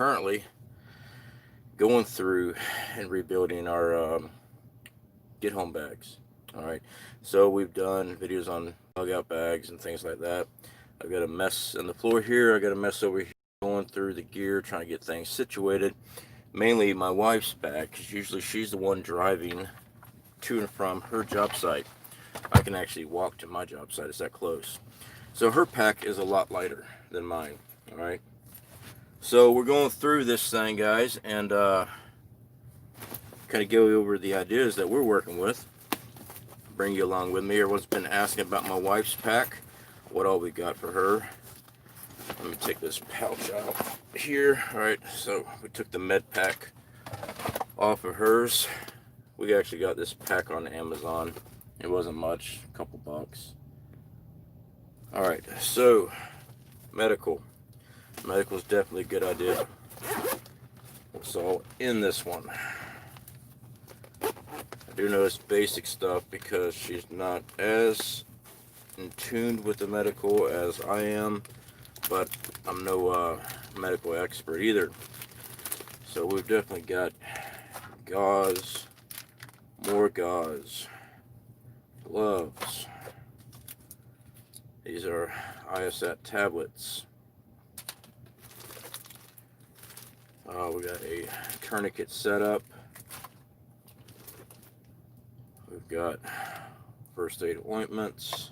currently going through and rebuilding our get home bags. All right, so we've done videos on bug out bags and things like that. I've got a mess on the floor here. I got a mess over here, going through the gear, trying to get things situated. Mainly my wife's bag, because usually she's the one driving to and from her job site. I can actually walk to my job site, it's that close. So her pack is a lot lighter than mine. All right, so we're going through this thing, guys, and kind of go over the ideas that we're working with. Bring you along with me. Everyone's been asking about my wife's pack, what all we got for her. Let me take this pouch out here. All right, so we took the med pack off of hers. We actually got this pack on Amazon. It wasn't much, a couple bucks. All right, so medical is definitely a good idea. What's all in this one? I do know it's basic stuff because she's not as in tune with the medical as I am, but I'm no medical expert either. So we've definitely got gauze, more gauze, gloves. These are ISAT tablets. We got a tourniquet setup. We've got first aid ointments.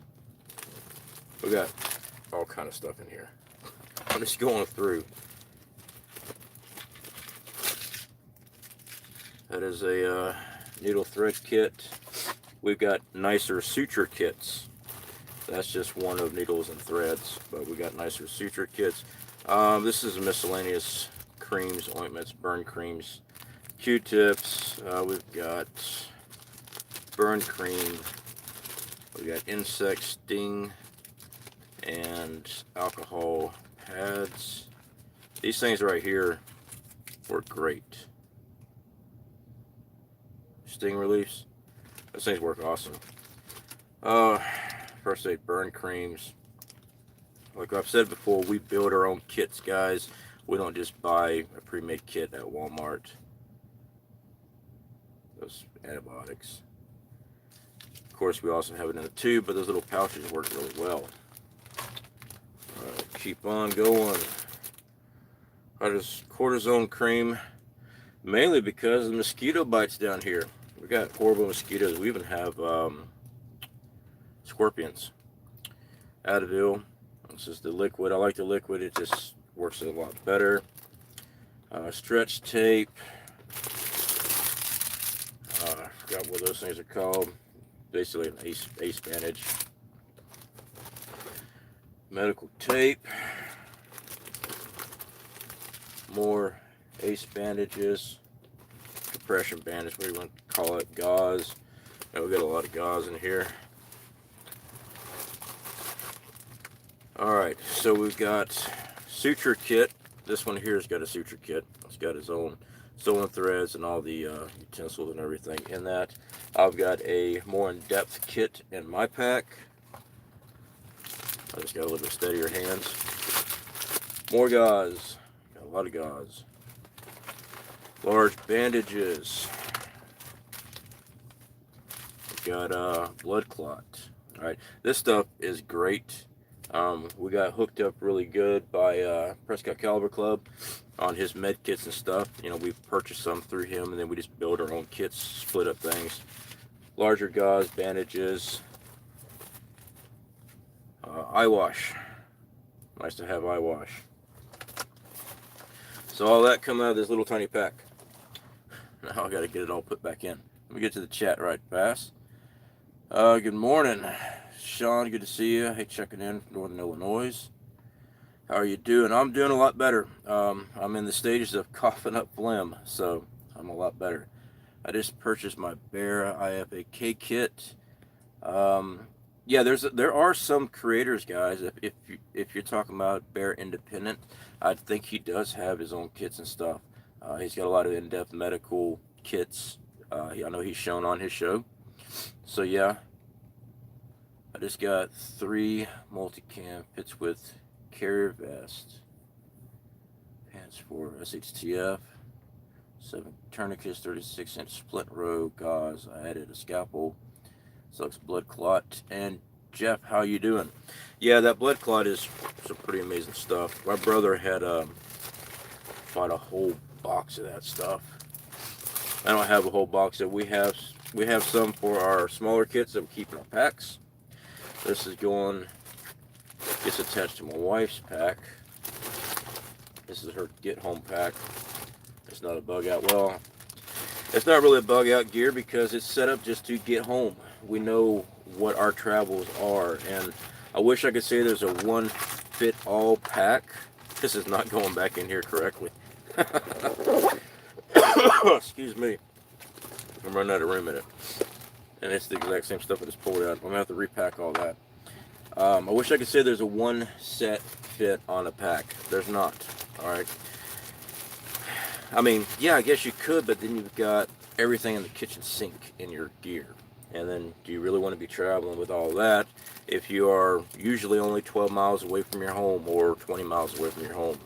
We got all kind of stuff in here. I'm just going through. That is a needle thread kit. We've got nicer suture kits. That's just one of needles and threads, but we got nicer suture kits. This is miscellaneous creams, ointments, burn creams, Q-tips. We've got burn cream. We got insect sting and alcohol pads. These things right here work great. Sting reliefs. Those things work awesome. First aid burn creams. Like I've said before, we build our own kits, guys. We don't just buy a pre-made kit at Walmart. Those antibiotics. Of course, we also have it in a tube, but those little pouches work really well. Alright, keep on going. I just cortisone cream, mainly because of the mosquito bites down here. We got horrible mosquitoes. We even have scorpions. Advil. This is the liquid. I like the liquid. It just works a lot better. Stretch tape. I forgot what those things are called. Basically an ace bandage. Medical tape. More ace bandages. Compression bandage, what do you want to call it? Gauze. Now we got a lot of gauze in here. Alright, so we've got suture kit. This one here has got a suture kit. It's got its own sewing threads and all the utensils and everything in that. I've got a more in-depth kit in my pack. I just got a little bit steadier hands. More gauze. Got a lot of gauze. Large bandages. We've got blood clot. Alright, this stuff is great. We got hooked up really good by Prescott Caliber Club on his med kits and stuff. You know, we've purchased some through him, and then we just build our own kits, split up things. Larger gauze, bandages, eye wash. Nice to have eye wash. So all that come out of this little tiny pack. Now I got to get it all put back in. Let me get to the chat right fast. Good morning, Sean. Good to see you. Hey, checking in from Northern Illinois. How are you doing? I'm doing a lot better. I'm in the stages of coughing up phlegm, so I'm a lot better. I just purchased my Bear IFAK kit. Yeah, there are some creators, guys. If you're talking about Bear Independent, I think he does have his own kits and stuff. He's got a lot of in-depth medical kits. I know he's shown on his show. So yeah, I just got 3 multicam kits with carrier vest, pants for SHTF, 7 tourniquets, 36-inch split row gauze. I added a scalpel, sucks blood clot. And Jeff, how you doing? Yeah, that blood clot is some pretty amazing stuff. My brother had bought a whole box of that stuff. I don't have a whole box of it. We have some for our smaller kits that we keep in our packs. This is gets attached to my wife's pack. This is her get home pack. It's not a bug out. Well, it's not really a bug out gear because it's set up just to get home. We know what our travels are, and I wish I could say there's a one fit all pack. This is not going back in here correctly. Excuse me. I'm running out of room in it. And it's the exact same stuff I just pulled out. I'm going to have to repack all that. I wish I could say there's a one set fit on a pack. There's not. Alright. I mean, yeah, I guess you could, but then you've got everything in the kitchen sink in your gear. And then do you really want to be traveling with all that if you are usually only 12 miles away from your home or 20 miles away from your home?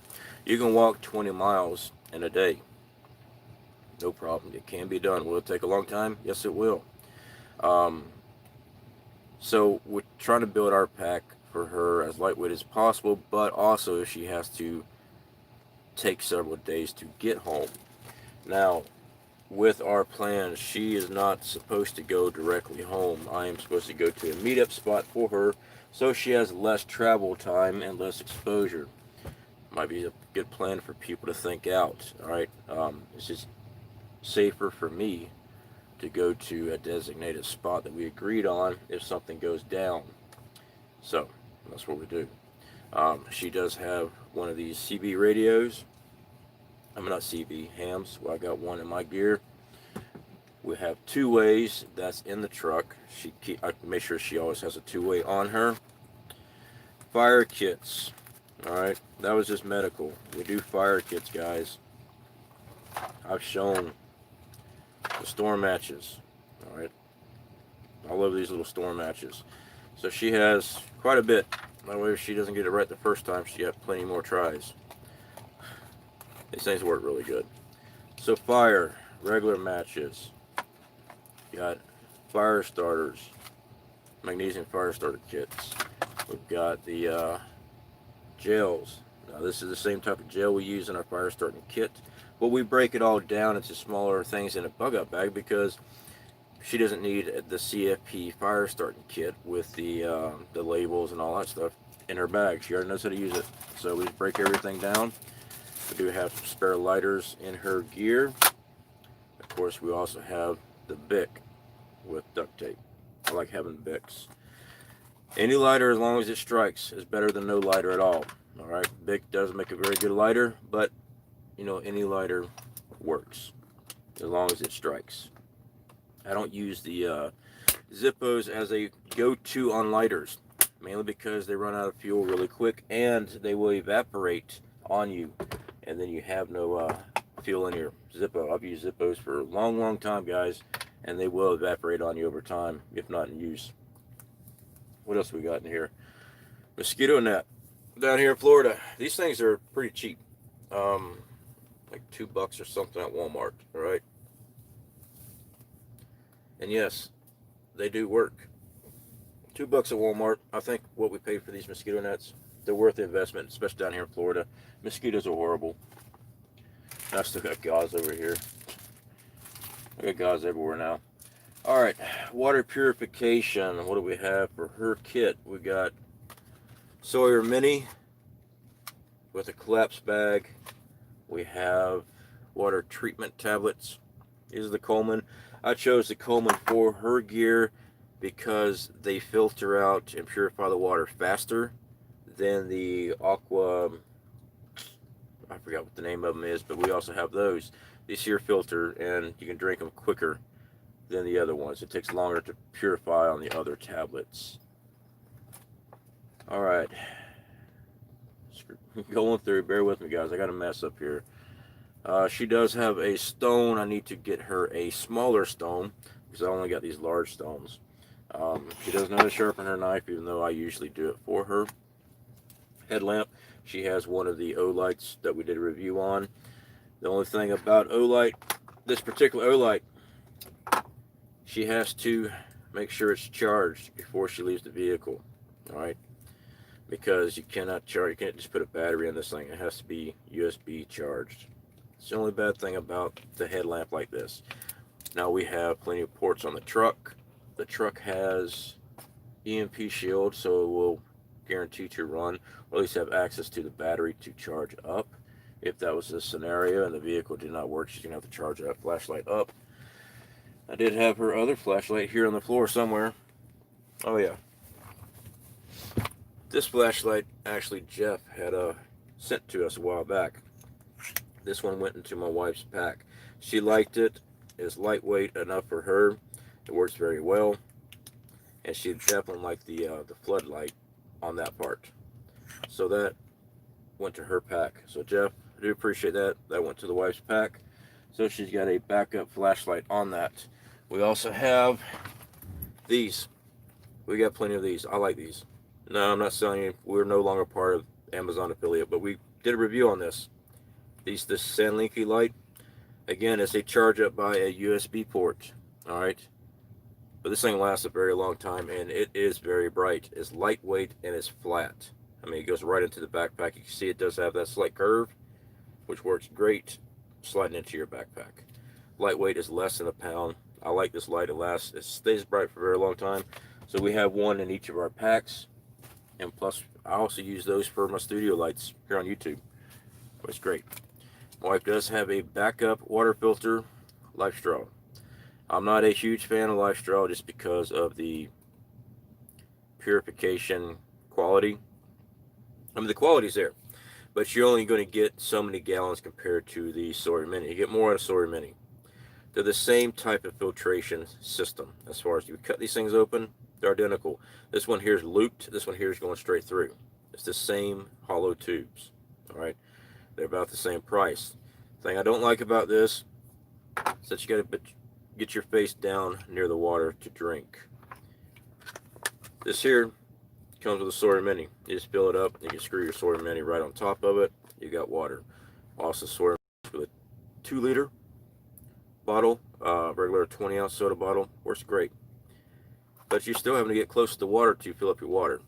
You can walk 20 miles in a day. No problem. It can be done. Will it take a long time? Yes, it will. So we're trying to build our pack for her as lightweight as possible, but also she has to take several days to get home. Now, with our plans, she is not supposed to go directly home. I am supposed to go to a meetup spot for her so she has less travel time and less exposure. Might be a good plan for people to think out. Alright, it's just safer for me to go to a designated spot that we agreed on if something goes down. So that's what we do. She does have one of these CB radios. I'm not CB hams. Well, I got one in my gear. We have 2-ways. That's in the truck. I make sure she always has a 2-way on her. Fire kits. All right, that was just medical. We do fire kits, guys. I've shown the storm matches. All right, I love these little storm matches. So she has quite a bit. That way, if she doesn't get it right the first time, she got plenty more tries. These things work really good. So fire, regular matches. You got fire starters, magnesium fire starter kits. We've got the gels. Now this is the same type of gel we use in our fire starting kit, but we break it all down into smaller things in a bug out bag because she doesn't need the C.F.P fire starting kit with the labels and all that stuff in her bag. She already knows how to use it. So we break everything down. We do have some spare lighters in her gear. Of course, we also have the Bic with duct tape. I like having Bics. Any lighter, as long as it strikes, is better than no lighter at all. Alright, Bic does make a very good lighter, but, you know, any lighter works as long as it strikes. I don't use the Zippos as a go-to on lighters, mainly because they run out of fuel really quick and they will evaporate on you, and then you have no fuel in your Zippo. I've used Zippos for a long, long time, guys, and they will evaporate on you over time, if not in use. What else we got in here? Mosquito net. Down here in Florida, these things are pretty cheap. Like $2 or something at Walmart, alright? And yes, they do work. $2 at Walmart. I think what we paid for these mosquito nets, they're worth the investment, especially down here in Florida. Mosquitoes are horrible. And I still got gauze over here. I got gauze everywhere now. Alright, water purification. What do we have for her kit? We got Sawyer Mini with a collapse bag. We have water treatment tablets. These are the Coleman. I chose the Coleman for her gear because they filter out and purify the water faster than the Aqua. I forgot what the name of them is, but we also have those. These here filter, and you can drink them quicker than the other ones. It takes longer to purify on the other tablets. Alright. Going through, bear with me, guys. I got a mess up here. She does have a stone. I need to get her a smaller stone because I only got these large stones. She doesn't know how to sharpen her knife, even though I usually do it for her. Headlamp. She has one of the O-lights that we did a review on. The only thing about O-light, this particular O-light, she has to make sure it's charged before she leaves the vehicle. All right, because you cannot charge. You can't just put a battery in this thing. It has to be USB charged. It's the only bad thing about the headlamp like this. Now we have plenty of ports on the truck. The truck has EMP shield, so it will guarantee to run, or at least have access to the battery to charge up. If that was the scenario and the vehicle did not work, she's going to have to charge that flashlight up. I did have her other flashlight here on the floor somewhere. Oh yeah. This flashlight, actually Jeff had sent to us a while back. This one went into my wife's pack. She liked it. It's lightweight enough for her. It works very well. And she definitely liked the floodlight on that part. So that went to her pack. So Jeff, I do appreciate that. That went to the wife's pack. So she's got a backup flashlight on that. We also have these. We got plenty of these. I like these. No, I'm not selling you. We're no longer part of Amazon affiliate, but we did a review on this. This Sandlinky light. Again, it's a charge up by a USB port. All right. But this thing lasts a very long time, and it is very bright. It's lightweight and it's flat. I mean, it goes right into the backpack. You can see it does have that slight curve, which works great sliding into your backpack. Lightweight is less than a pound. I like this light. It lasts. It stays bright for a very long time. So we have one in each of our packs, and plus I also use those for my studio lights here on YouTube. It's great. My wife does have a backup water filter life straw. I'm not a huge fan of life straw just because of the purification quality. I mean, the quality's there, but you're only going to get so many gallons compared to the Sawyer Mini. You get more out of Sawyer Mini. They're the same type of filtration system. As far as you cut these things open, they're identical. This one here is looped. This one here is going straight through. It's the same hollow tubes. All right, they're about the same price. The thing I don't like about this is that you got to get your face down near the water to drink. This here comes with a Sawyer Mini. You just fill it up, and you can screw your Sawyer Mini right on top of it. You got water. Also, Sawyer with a 2-liter bottle, regular 20-ounce soda bottle, works great. But you're still having to get close to the water to fill up your water.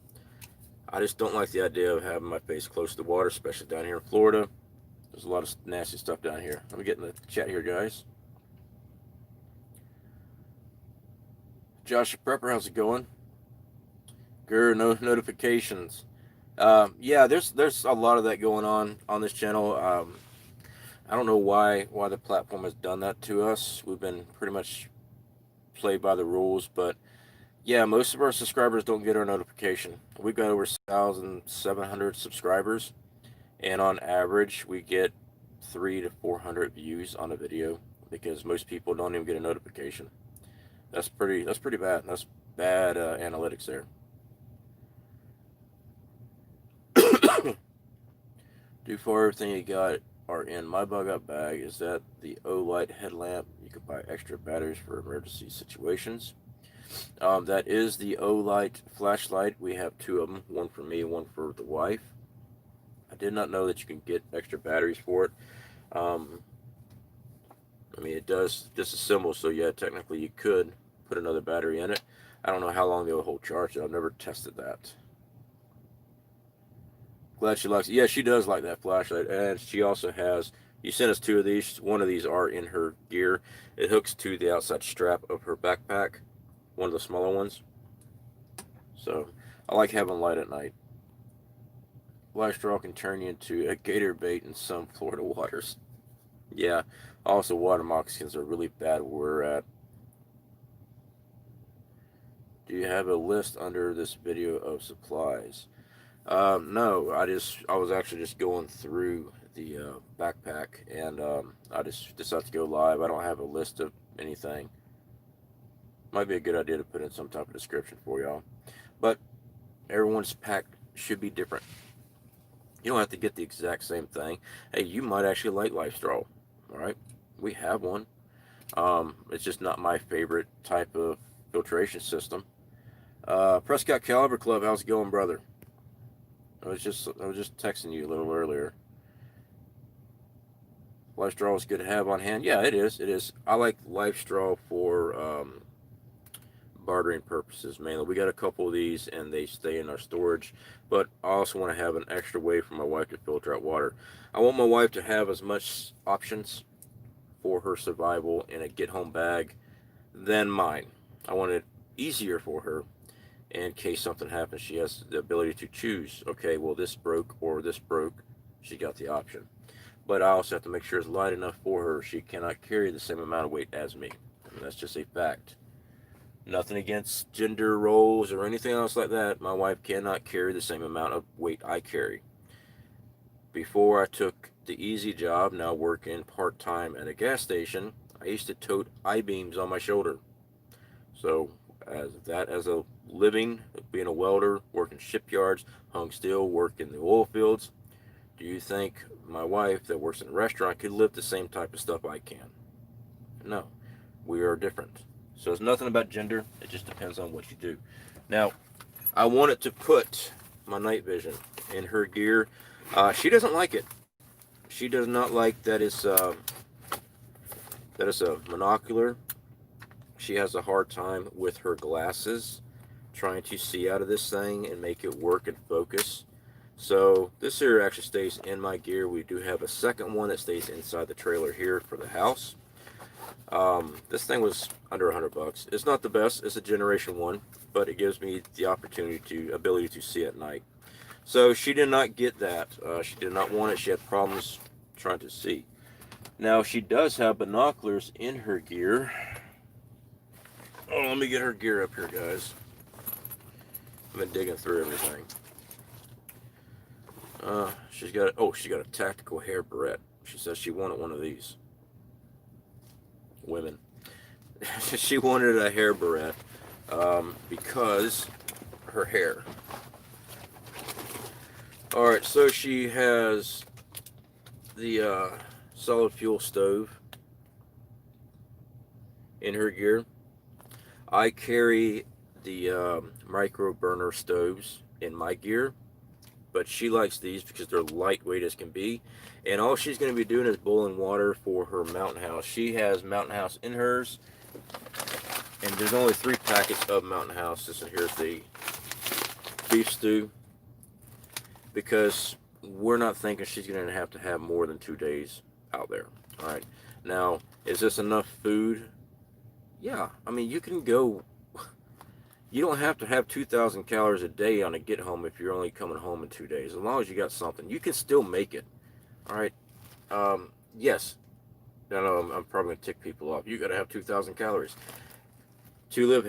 I just don't like the idea of having my face close to the water, especially down here in Florida. There's a lot of nasty stuff down here. Let me get in the chat here, guys. Josh Prepper, how's it going? Grr, no notifications. Yeah, there's a lot of that going on this channel. I don't know why the platform has done that to us. We've been pretty much played by the rules, but yeah, most of our subscribers don't get our notification. We've got over 1,700 subscribers, and on average, we get 300 to 400 views on a video because most people don't even get a notification. That's pretty bad. That's bad analytics there. Do for everything you got are in my bug out bag. Is that the O-light headlamp? You could buy extra batteries for emergency situations. That is the O-light flashlight. We have 2 of them, one for me, one for the wife. I did not know that you can get extra batteries for it. I mean, it does disassemble, so yeah, technically you could put another battery in it. I don't know how long they'll hold charge. I've never tested that. Glad she likes it. Yeah, she does like that flashlight, and she also has, you sent us 2 of these. One of these are in her gear. It hooks to the outside strap of her backpack, one of the smaller ones. So I like having light at night. Life straw can turn you into a gator bait in some Florida waters. Yeah, also water moccasins are really bad where we're at. Do you have a list under this video of supplies? No, I was actually just going through the backpack, and I just decided to go live. I don't have a list of anything. Might be a good idea to put in some type of description for y'all. But everyone's pack should be different. You don't have to get the exact same thing. Hey, you might actually like Life Straw. All right, we have one. It's just not my favorite type of filtration system. Prescott Caliber Club, how's it going, brother? I was just texting you a little earlier. Life straw is good to have on hand. Yeah, it is. It is. I like life straw for bartering purposes mainly. We got a couple of these and they stay in our storage, but I also want to have an extra way for my wife to filter out water. I want my wife to have as much options for her survival in a get home bag than mine. I want it easier for her in case something happens. She has the ability to choose, okay, well, this broke or this broke. She got the option. But I also have to make sure it's light enough for her. She cannot carry the same amount of weight as me. And that's just a fact. Nothing against gender roles or anything else like that. My wife cannot carry the same amount of weight I carry. Before I took the easy job, now working part-time at a gas station, I used to tote I-beams on my shoulder. So as a living, being a welder, working shipyards, hung steel, working the oil fields, do you think my wife that works in a restaurant could lift the same type of stuff I can? No. We are different. So it's nothing about gender. It just depends on what you do. Now, I wanted to put my night vision in her gear. She doesn't like it. She does not like that it's a monocular. She has a hard time with her glasses trying to see out of this thing and make it work and focus. So this here actually stays in my gear. We do have a second one that stays inside the trailer here for the house. This thing was under $100. It's not the best. It's a generation one, but it gives me the ability to see at night. So she did not get that. She did not want it. She had problems trying to see. Now she does have binoculars in her gear. Oh, let me get her gear up here, guys. I've been digging through everything. She got a tactical hair barrette. She says she wanted one of these. Women. She wanted a hair barrette because her hair. Alright, so she has the solid fuel stove in her gear. I carry the micro burner stoves in my gear, but she likes these because they're lightweight as can be. And all she's going to be doing is boiling water for her Mountain House. She has Mountain House in hers, and there's only 3 packets of Mountain House. This one here is the beef stew, because we're not thinking she's going to have more than 2 days out there. All right. Now, is this enough food? Yeah. I mean, you can go. You don't have to have 2,000 calories a day on a get home if you're only coming home in 2 days. As long as you got something, you can still make it. All right. Yes. I know I'm probably going to tick people off. You got to have 2,000 calories. To live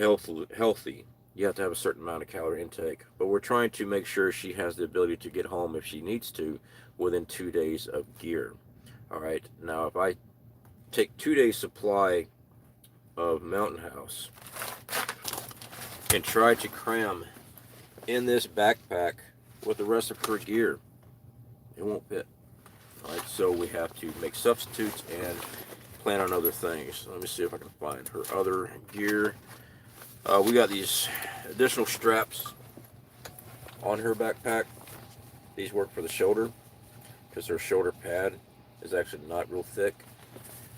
healthy, you have to have a certain amount of calorie intake. But we're trying to make sure she has the ability to get home if she needs to within 2 days of gear. All right. Now, if I take 2 days supply of Mountain House and try to cram in this backpack with the rest of her gear, it won't fit. All right, so we have to make substitutes and plan on other things. Let me see if I can find her other gear. We got these additional straps on her backpack. These work for the shoulder because her shoulder pad is actually not real thick,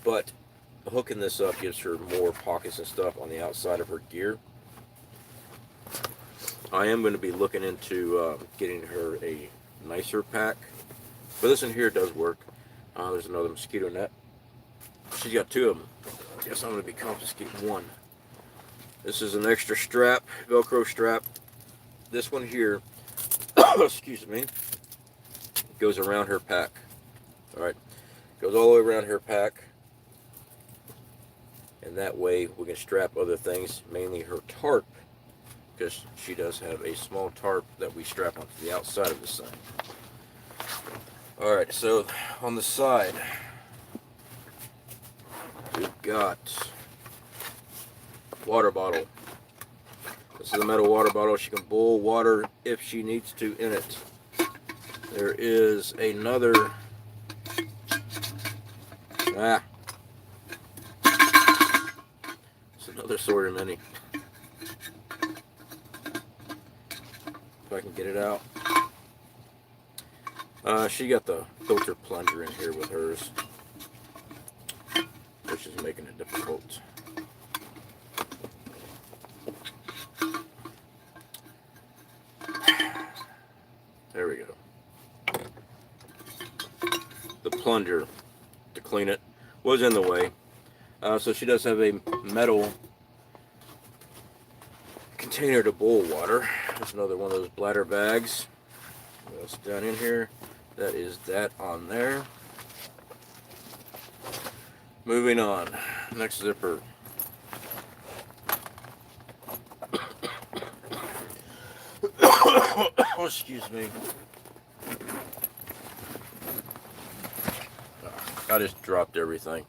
but hooking this up gives her more pockets and stuff on the outside of her gear. I am going to be looking into getting her a nicer pack, but this one here does work. There's another mosquito net. She's got 2 of them. I guess I'm going to be confiscating one. This is an extra strap, Velcro strap. This one here, excuse me, goes around her pack. All right, goes all the way around her pack, and that way we can strap other things, mainly her tarp, because she does have a small tarp that we strap onto the outside of this thing. Alright, so on the side, we've got water bottle. This is a metal water bottle. She can boil water if she needs to in it. There is another, it's another sort of mini. If I can get it out. She got the filter plunger in here with hers, which is making it difficult. There we go. The plunger to clean it was in the way. So she does have a metal container to boil water. There's another one of those bladder bags. What else down in here? That is that on there. Moving on. Next zipper. Oh, excuse me. I just dropped everything.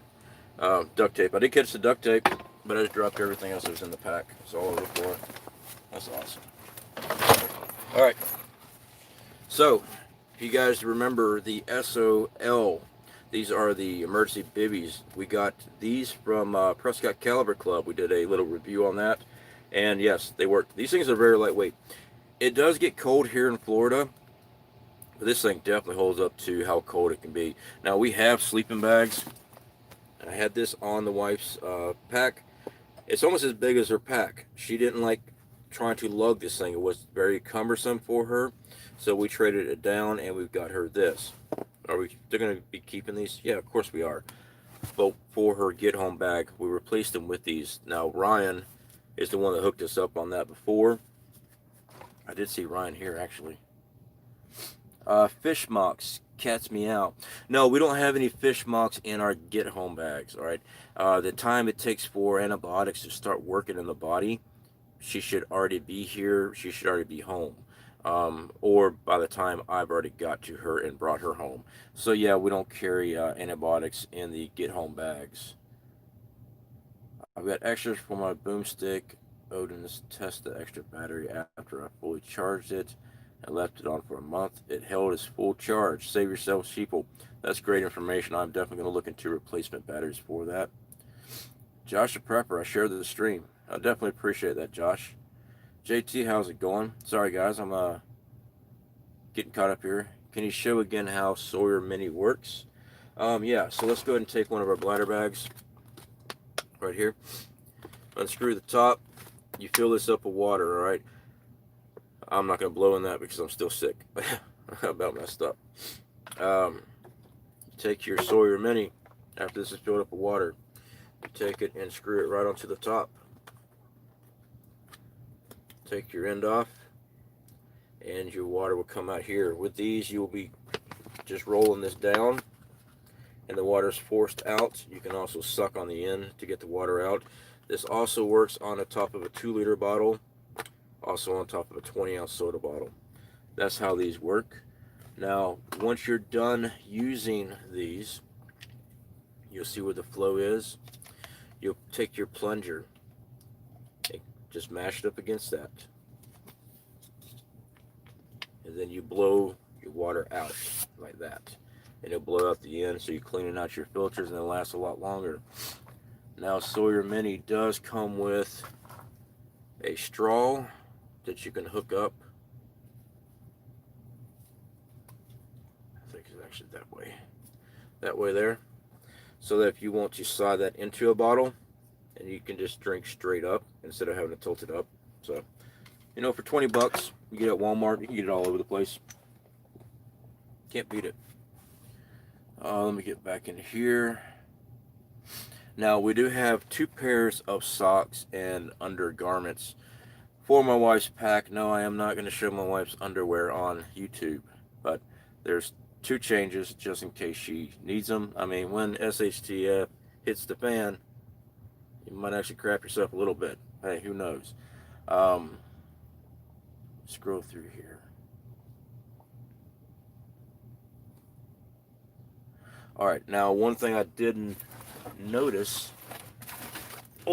Duct tape. I did catch the duct tape, but I just dropped everything else that was in the pack. It's all over the floor. That's awesome. Alright. So, if you guys remember the SOL, these are the emergency bivvies. We got these from Prescott Caliber Club. We did a little review on that. And yes, they work. These things are very lightweight. It does get cold here in Florida, but this thing definitely holds up to how cold it can be. Now, we have sleeping bags. I had this on the wife's pack. It's almost as big as her pack. She didn't like trying to lug this thing. It was very cumbersome for her. So we traded it down and we've got her this. Are we still going to be keeping these? Yeah, of course we are. But for her get home bag, we replaced them with these. Now, Ryan is the one that hooked us up on that before. I did see Ryan here, actually. Fish mocks, cats meow. No, we don't have any fish mocks in our get home bags, all right? The time it takes for antibiotics to start working in the body, she should already be here. She should already be home. Or by the time I've already got to her and brought her home. So yeah, we don't carry antibiotics in the get home bags. I've got extras for my boomstick. Odin's test the extra battery after I fully charged it. I left it on for a month. It held its full charge. Save yourself, sheeple. That's great information. I'm definitely going to look into replacement batteries for that. Josh the Prepper, I shared the stream. I definitely appreciate that, Josh. JT, how's it going? Sorry, guys, I'm getting caught up here. Can you show again how Sawyer Mini works? Yeah, so let's go ahead and take one of our bladder bags right here. Unscrew the top. You fill this up with water, all right? I'm not going to blow in that because I'm still sick. I about messed up. Take your Sawyer Mini after this is filled up with water. You take it and screw it right onto the top. Take your end off and your water will come out here. With these, you'll be just rolling this down and the water is forced out. You can also suck on the end to get the water out. This also works on the top of a 2-liter bottle, also on top of a 20-ounce soda bottle. That's how these work. Now, once you're done using these, you'll see where the flow is. You'll take your plunger and just mash it up against that. And then you blow your water out like that. And it'll blow out the end, so you're cleaning out your filters and it'll last a lot longer. Now, Sawyer Mini does come with a straw that you can hook up. I think it's actually that way. That way there. So that if you want to slide that into a bottle, and you can just drink straight up instead of having to tilt it up. So, you know, for 20 bucks, you get it at Walmart. You can get it all over the place. Can't beat it. Let me get back in here. Now, we do have 2 pairs of socks and undergarments for my wife's pack. No, I am not going to show my wife's underwear on YouTube, but there's 2 changes just in case she needs them. I mean, when SHTF hits the fan, you might actually crap yourself a little bit. Hey, who knows? Scroll through here. All right, now one thing I didn't notice,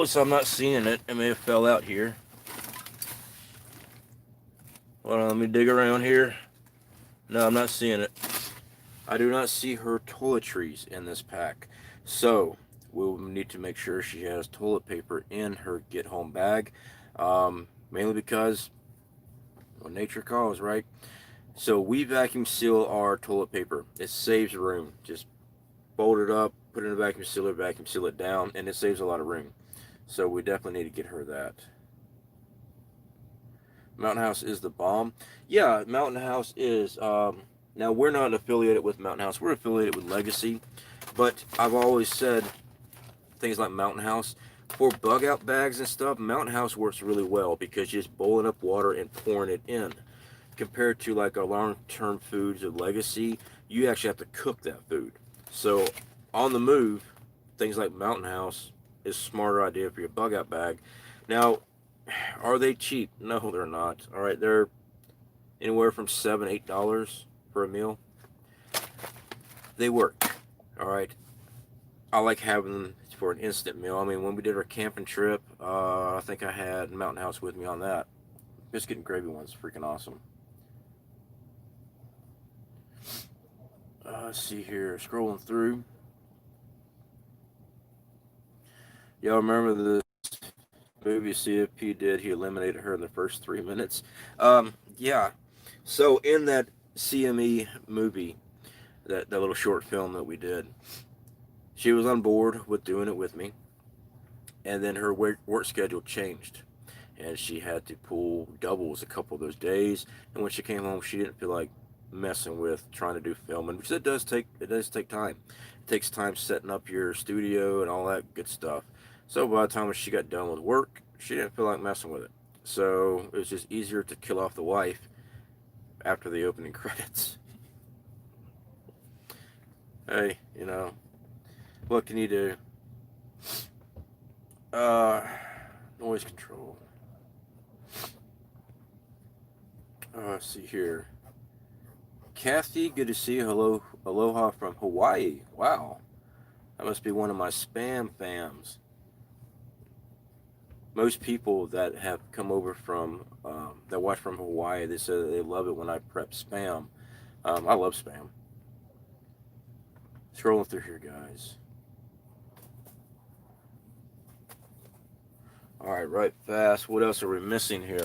so I'm not seeing it. It may have fell out here. Hold on, let me dig around here. No, I'm not seeing it. I do not see her toiletries in this pack. So we'll need to make sure she has toilet paper in her get home bag. Mainly because, well, nature calls, right? So we vacuum seal our toilet paper. It saves room. Just fold it up, put it in a vacuum seal it down, and it saves a lot of room. So we definitely need to get her that. Mountain House is the bomb. Yeah, Mountain House is. Now we're not affiliated with Mountain House. We're affiliated with Legacy, but I've always said things like Mountain House for bug out bags and stuff. Mountain House works really well because you're just boiling up water and pouring it in. Compared to like our long-term foods or Legacy, you actually have to cook that food. So on the move, things like Mountain House is a smarter idea for your bug out bag. Now, are they cheap? No, they're not. All right, they're anywhere from $7, $8 for a meal. They work. All right, I like having them for an instant meal. I mean, when we did our camping trip, I think I had Mountain House with me on that. Biscuit and gravy one's freaking awesome. Let's see here, scrolling through. Y'all remember the movie C.F.P did? He eliminated her in the first 3 minutes. Yeah. So in that CME movie, that little short film that we did, she was on board with doing it with me, and then her work schedule changed, and she had to pull doubles a couple of those days. And when she came home, she didn't feel like messing with trying to do filming, which it does take time. It takes time setting up your studio and all that good stuff. So by the time when she got done with work, she didn't feel like messing with it. So it was just easier to kill off the wife after the opening credits. Hey, what can you do? Noise control. Let's see here. Kathy, good to see you. Hello, aloha from Hawaii. Wow, that must be one of my spam fams. Most people that have come over from that watch from Hawaii, they say that they love it when I prep spam. I love spam. Scrolling through here, guys. All right, right fast. What else are we missing here?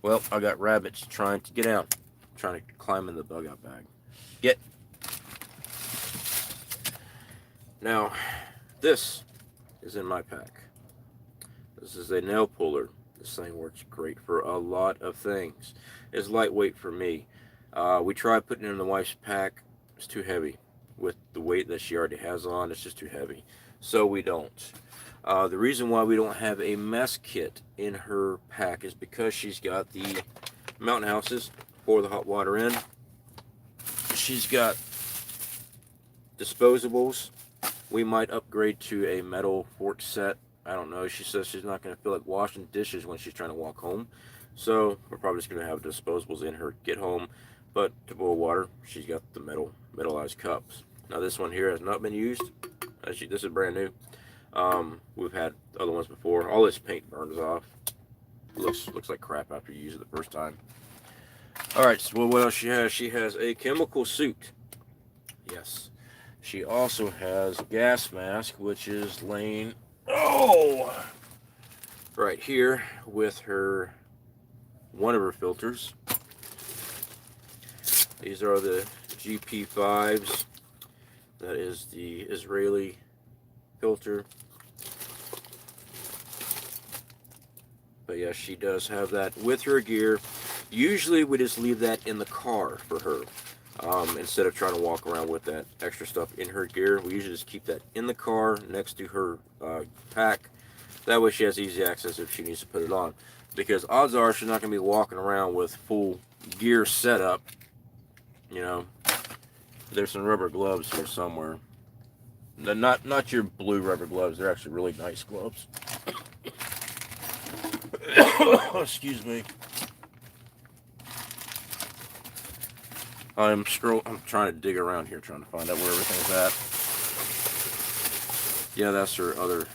Well, I got rabbits trying to get out, trying to climb in the bug out bag. Get. Now, this is in my pack. This is a nail puller. This thing works great for a lot of things. It's lightweight for me. We tried putting it in the wife's pack. It's too heavy. With the weight that she already has on, it's just too heavy. So we don't. The reason why we don't have a mess kit in her pack is because she's got the Mountain Houses for the hot water in. She's got disposables. We might upgrade to a metal fork set. I don't know. She says she's not going to feel like washing dishes when she's trying to walk home. So we're probably just going to have disposables in her get home. But to boil water, she's got the metallized cups. Now this one here has not been used. This is brand new. We've had other ones before. All this paint burns off. Looks like crap after you use it the first time. Alright, so what else she has? She has a chemical suit. Yes. She also has a gas mask, which is laying right here with one of her filters. These are the GP5s. That is the Israeli filter. But yeah, she does have that with her gear. Usually we just leave that in the car for her. Instead of trying to walk around with that extra stuff in her gear, we usually just keep that in the car next to her pack. That way she has easy access if she needs to put it on. Because odds are she's not going to be walking around with full gear setup. There's some rubber gloves here somewhere. Not your blue rubber gloves. They're actually really nice gloves. Excuse me. I'm trying to dig around here, trying to find out where everything's at. Yeah, that's her other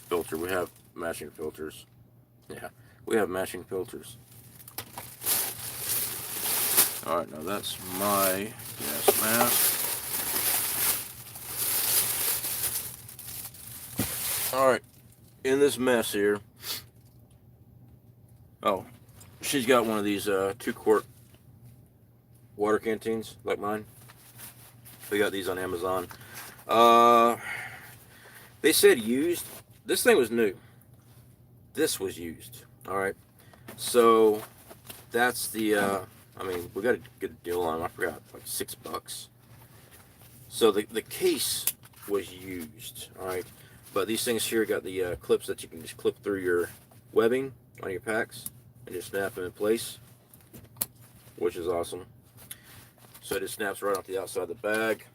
filter. We have matching filters. Yeah, we have matching filters. Alright, now that's my gas mask. Alright, in this mess here. Oh, she's got one of these 2-quart water canteens like mine. We got these on Amazon. They said used. This thing was new. This was used. All right. So that's the. I mean, we got a good deal on them. I forgot, like $6. So the case was used. All right. But these things here got the clips that you can just clip through your webbing on your packs and just snap them in place, which is awesome. So it just snaps right off the outside of the bag.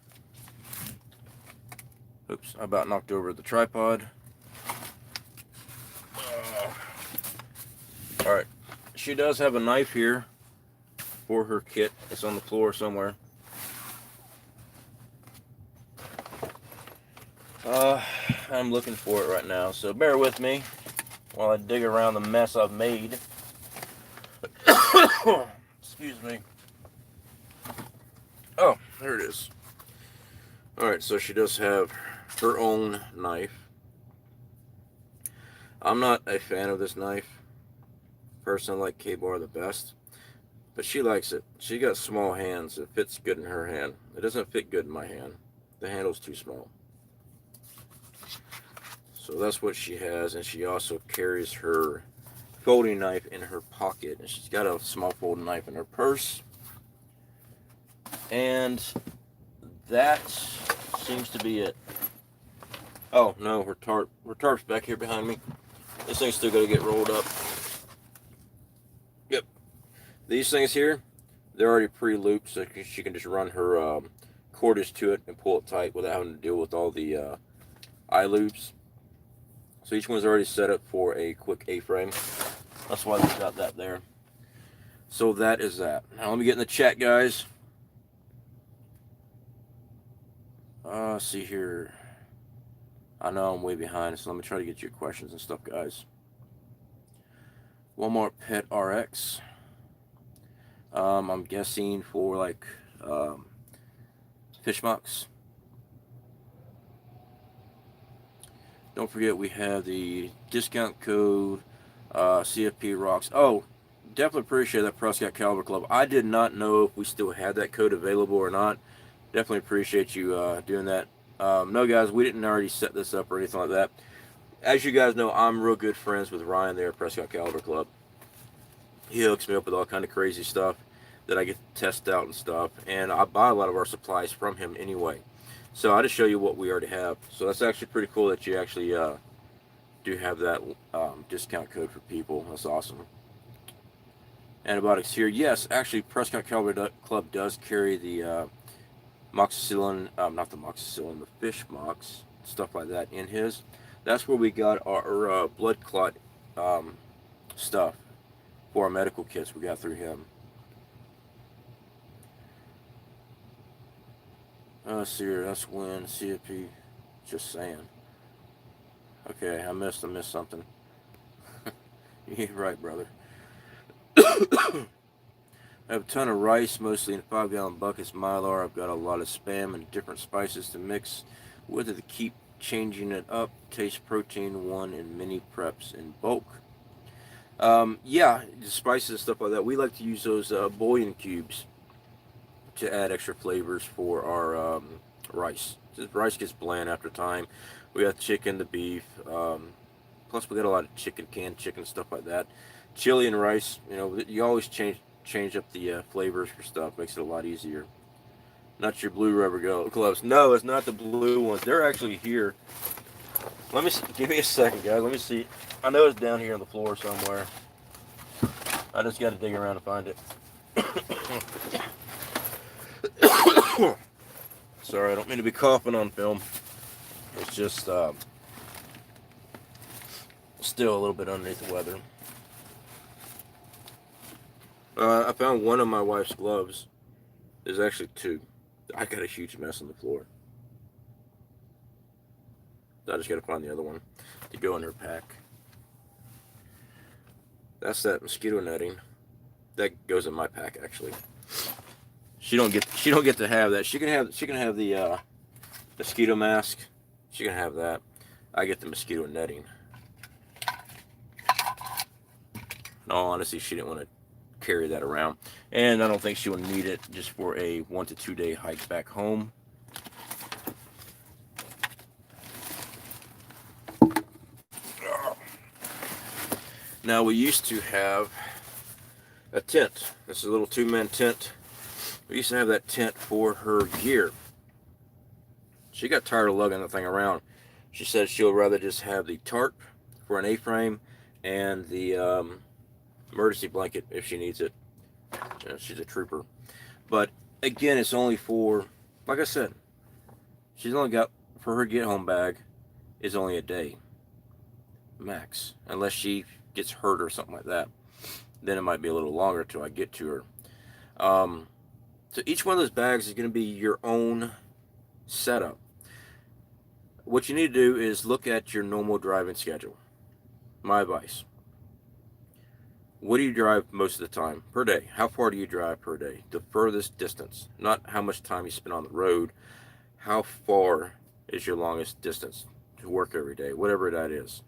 Oops, I about knocked over the tripod. Alright, she does have a knife here for her kit. It's on the floor somewhere. I'm looking for it right now, so bear with me while I dig around the mess I've made. Excuse me. Oh, there it is. Alright, so she does have her own knife. I'm not a fan of this knife. Personally, I like K-Bar the best. But she likes it. She got small hands. It fits good in her hand. It doesn't fit good in my hand. The handle's too small. So that's what she has. And she also carries her folding knife in her pocket. And she's got a small folding knife in her purse. And that seems to be it. Oh, no, her tarp's back here behind me. This thing's still got to get rolled up. Yep. These things here, they're already pre-looped, so she can just run her cordage to it and pull it tight without having to deal with all the eye loops. So each one's already set up for a quick A-frame. That's why they got that there. So that is that. Now let me get in the chat, guys. See here. I know I'm way behind, so let me try to get your questions and stuff, guys. Walmart Pet RX. I'm guessing for like fish mocks. Don't forget we have the discount code C.F.P. rocks. Oh, definitely appreciate that, Prescott Caliber Club. I did not know if we still had that code available or not. Definitely appreciate you doing that. No, guys, we didn't already set this up or anything like that. As you guys know, I'm real good friends with Ryan there at Prescott Caliber Club. He hooks me up with all kind of crazy stuff that I get to test out and stuff. And I buy a lot of our supplies from him anyway. So I just show you what we already have. So that's actually pretty cool that you actually do have that discount code for people. That's awesome. Antibiotics here. Yes, actually, Prescott Caliber Club does carry the moxicillin, not the moxicillin, the fish mox, stuff like that in his. That's where we got our blood clot stuff for our medical kits we got through him. Let's see here, that's when C.F.P. Just saying. Okay, I missed something. You're right, brother. I have a ton of rice, mostly in 5-gallon buckets. Mylar. I've got a lot of Spam and different spices to mix with it to keep changing it up. Taste protein 1 in mini preps in bulk. Yeah, the spices and stuff like that. We like to use those bouillon cubes to add extra flavors for our rice. The rice gets bland after time. We got chicken, the beef. Plus, we got a lot of chicken, canned chicken, stuff like that. Chili and rice. You know, you always change up the flavors for stuff. Makes it a lot easier. Not your blue rubber gloves. No, it's not the blue ones. They're actually here. Let me give me a second, guys. Let me see. I know it's down here on the floor somewhere. I just got to dig around to find it. Sorry, I don't mean to be coughing on film. It's just still a little bit underneath the weather. I found one of my wife's gloves. There's actually 2. I got a huge mess on the floor. I just got to find the other one to go in her pack. That's that mosquito netting. That goes in my pack actually. She don't get to have that. She can have the mosquito mask. She can have that. I get the mosquito netting. In all honesty, she didn't want to carry that around. And I don't think she will need it just for a 1 to 2 day hike back home. Now, we used to have a tent. This is a little 2-man tent. We used to have that tent for her gear. She got tired of lugging the thing around. She said she'll rather just have the tarp for an A-frame and the emergency blanket if she needs it. You know, she's a trooper. But again, it's only for, like I said, she's only got, for her get-home bag, is only a day max, unless she gets hurt or something like that. Then it might be a little longer till I get to her. So each one of those bags is going to be your own setup. What you need to do is look at your normal driving schedule. My advice. What do you drive most of the time per day? How far do you drive per day? The furthest distance. Not how much time you spend on the road. How far is your longest distance to work every day? Whatever that is.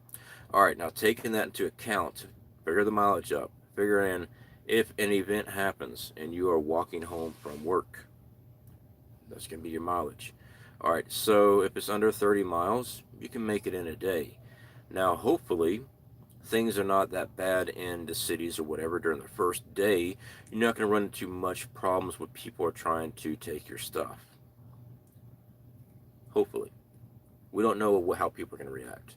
All right, now taking that into account, figure the mileage up. Figure in if an event happens and you are walking home from work. That's going to be your mileage. All right, so if it's under 30 miles, you can make it in a day. Now, hopefully, things are not that bad in the cities or whatever during the first day. You're not going to run into much problems with people are trying to take your stuff. Hopefully. We don't know how people are going to react.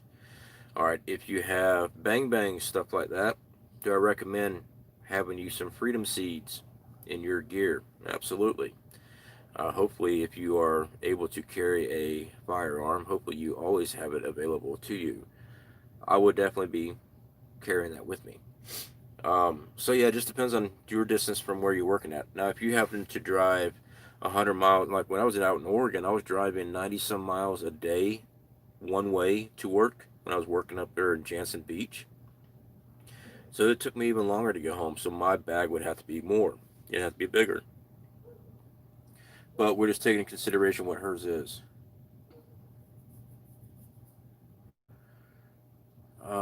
All right, if you have bang stuff like that, do I recommend having you some freedom seeds in your gear? Absolutely. Hopefully, if you are able to carry a firearm, hopefully you always have it available to you. I would definitely be carrying that with me. So yeah, it just depends on your distance from where you're working at. Now, if you happen to drive 100 miles, like when I was out in Oregon, I was driving 90 some miles a day one way to work when I was working up there in Jansen Beach. So it took me even longer to get home, so my bag would have to be more. It'd have to be bigger. But we're just taking into consideration what hers is.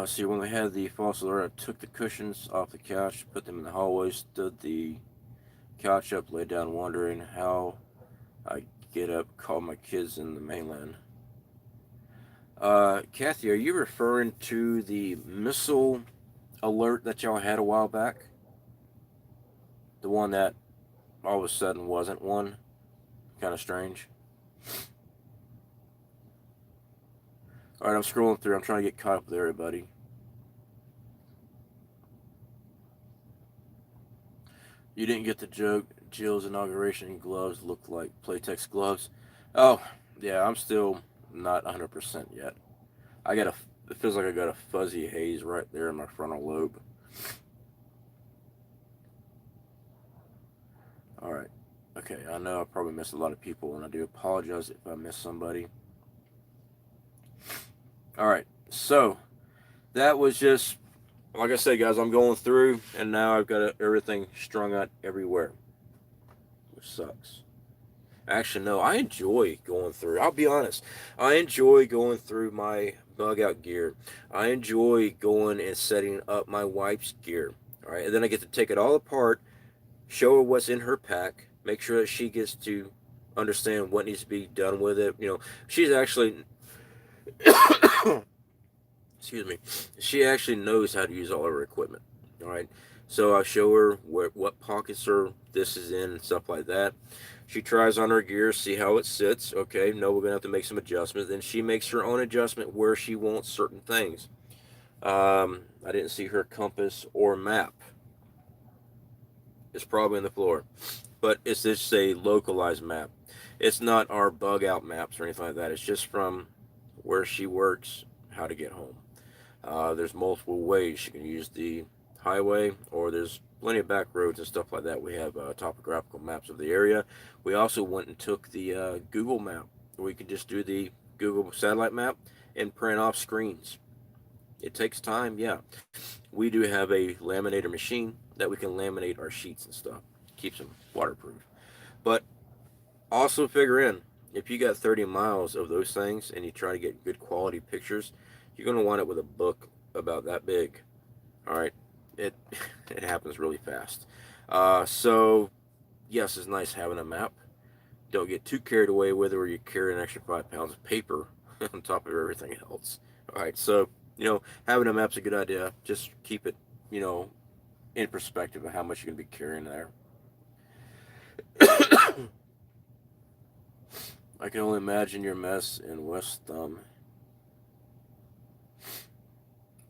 See, when we had the false alert, I took the cushions off the couch, put them in the hallway, stood the couch up, laid down, wondering how I get up, call my kids in the mainland. Kathy, are you referring to the missile alert that y'all had a while back? The one that all of a sudden wasn't one? Kind of strange. Alright, I'm scrolling through. I'm trying to get caught up with everybody. You didn't get the joke. Jill's inauguration gloves look like Playtex gloves. Oh, yeah, I'm still not 100% yet. It feels like I got a fuzzy haze right there in my frontal lobe. Alright. Okay, I know I probably missed a lot of people, and I do apologize if I missed somebody. Alright, so that was just, like I said, guys, I'm going through, and now I've got everything strung out everywhere, which sucks. Actually, no, I enjoy going through. I'll be honest. I enjoy going through my bug out gear. I enjoy going and setting up my wife's gear. All right, and then I get to take it all apart, show her what's in her pack, make sure that she gets to understand what needs to be done with it. You know, she's actually, excuse me, she actually knows how to use all of her equipment. All right, so I show her what pockets this is in and stuff like that. She tries on her gear, see how it sits. Okay, no, we're gonna have to make some adjustments. Then she makes her own adjustment where she wants certain things. I didn't see her compass or map. It's probably in the floor, but it's just a localized map. It's not our bug out maps or anything like that. It's just from where she works, how to get home. There's multiple ways. She can use the highway, or there's plenty of back roads and stuff like that. We have topographical maps of the area. We also went and took the Google map. We can just do the Google satellite map and print off screens. It takes time, yeah. We do have a laminator machine that we can laminate our sheets and stuff. Keeps them waterproof. But also figure in, if you got 30 miles of those things and you try to get good quality pictures, you're going to want it with a book about that big. All right. it it happens really fast. So yes, it's nice having a map. Don't get too carried away with it, where you carry an extra 5 pounds of paper on top of everything else. All right, so having a map's a good idea. Just keep it, you know, in perspective of how much you're going to be carrying there. I can only imagine your mess in West Thumb.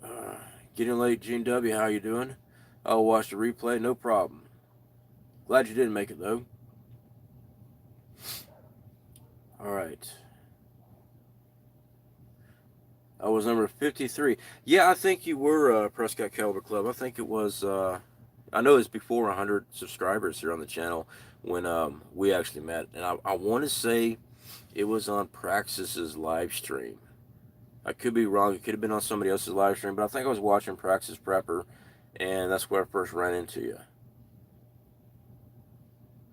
Uh, Getting late, Gene W. How you doing? I'll watch the replay, no problem. Glad you didn't make it though. All right. I was number 53. Yeah, I think you were Prescott Caliber Club. I think it was. I know it's before 100 subscribers here on the channel when we actually met, and I want to say it was on Praxis's live stream. I could be wrong. It could have been on somebody else's live stream, but I think I was watching Praxis Prepper, and that's where I first ran into you.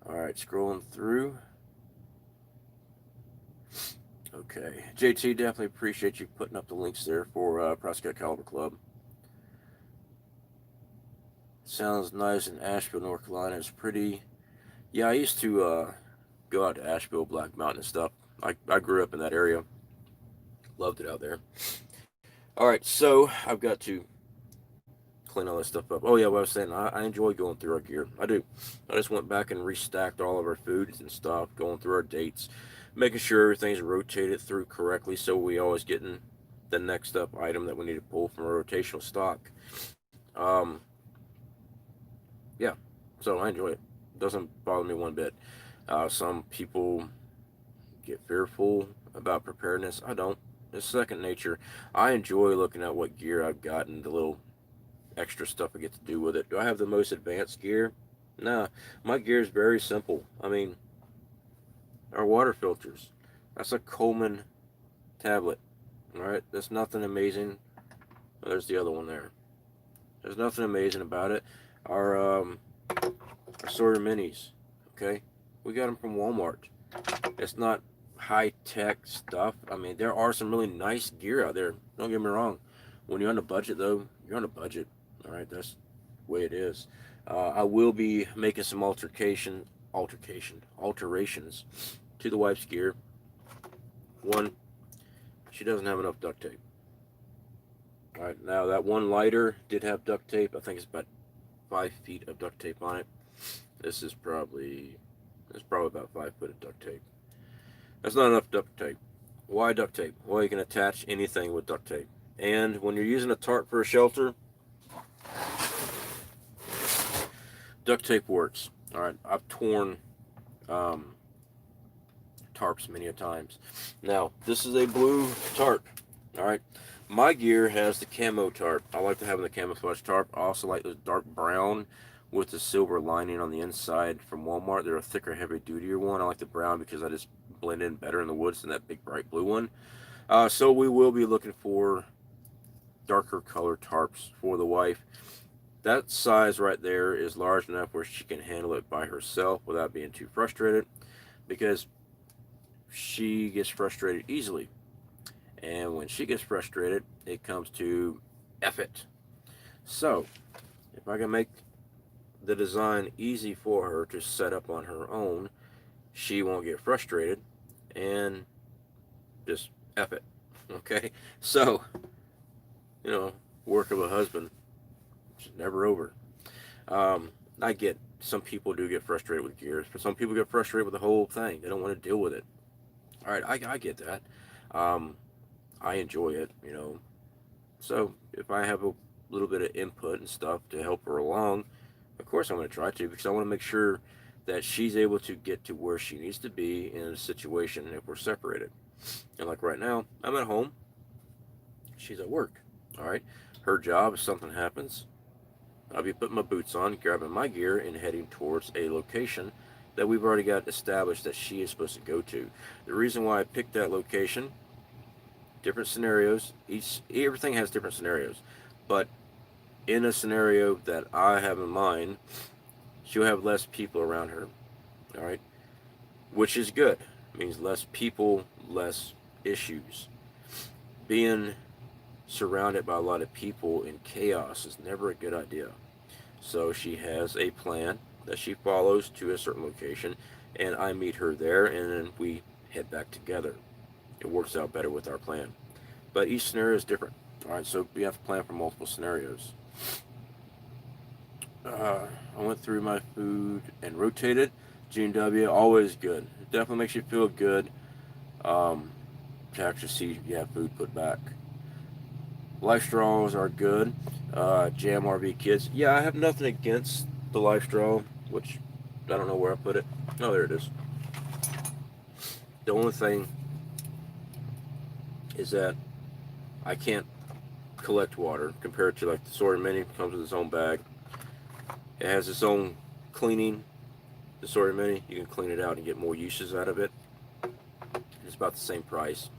All right, scrolling through. Okay, JT, definitely appreciate you putting up the links there for Prescott Caliber Club. Sounds nice in Asheville, North Carolina. It's pretty. Yeah, I used to go out to Asheville, Black Mountain and stuff. I grew up in that area. Loved it out there. All right, so I've got to clean all this stuff up. Oh yeah, what I was saying, I enjoy going through our gear. I do. I just went back and restacked all of our foods and stuff, going through our dates, making sure everything's rotated through correctly, so we always getting the next up item that we need to pull from a rotational stock. Um, yeah, so I enjoy it. Doesn't bother me one bit. Some people get fearful about preparedness. I don't. It's second nature. I enjoy looking at what gear I've got and the little extra stuff I get to do with it. Do I have the most advanced gear? Nah, my gear is very simple. I mean, our water filters. That's a Coleman tablet. All right, that's nothing amazing. Oh, there's the other one there. There's nothing amazing about it. Our sorter minis. Okay, we got them from Walmart. It's not high tech stuff. I mean, there are some really nice gear out there. Don't get me wrong. When you're on a budget, though, you're on a budget. All right, that's the way it is. I will be making some alterations to the wife's gear. One, she doesn't have enough duct tape. All right, now that one lighter did have duct tape. I think it's about 5 feet of duct tape on it. This is probably about 5 foot of duct tape. That's not enough duct tape. Why duct tape? Well, you can attach anything with duct tape. And when you're using a tarp for a shelter, duct tape works. All right, I've torn tarps many a times. Now, this is a blue tarp. All right, my gear has the camo tarp. I like to have the camouflage tarp. I also like the dark brown with the silver lining on the inside from Walmart. They're a thicker, heavy dutier one. I like the brown because I just blend in better in the woods than that big bright blue one. So we will be looking for darker color tarps for the wife. That size right there is large enough where she can handle it by herself without being too frustrated, because she gets frustrated easily. And when she gets frustrated, it comes to F it. So, if I can make the design easy for her to set up on her own, she won't get frustrated and just F it. Okay? So, work of a husband is never over. I get some people do get frustrated with gears, but some people get frustrated with the whole thing. They don't want to deal with it. All right, I get that. Um, I enjoy it. So if I have a little bit of input and stuff to help her along, of course I'm going to try to, because I want to make sure that she's able to get to where she needs to be in a situation if we're separated. And like right now, I'm at home. She's at work. All right. Her job, if something happens, I'll be putting my boots on, grabbing my gear, and heading towards a location that we've already got established that she is supposed to go to. The reason why I picked that location, different scenarios, everything has different scenarios, but in a scenario that I have in mind, she'll have less people around her, all right, which is good. It means less people, less issues. Being surrounded by a lot of people and chaos is never a good idea. So she has a plan that she follows to a certain location, and I meet her there, and then we head back together. It works out better with our plan. But each scenario is different. All right, so we have to plan for multiple scenarios. I went through my food and rotated. G&W, always good. It definitely makes you feel good to actually see you have food put back. Life straws are good. Jam RV Kids. Yeah, I have nothing against the life straw, which I don't know where I put it. Oh, there it is. The only thing is that I can't collect water compared to like the Sawyer Mini. Comes with its own bag. It has its own cleaning. The Sawyer Mini, you can clean it out and get more uses out of it. It's about the same price.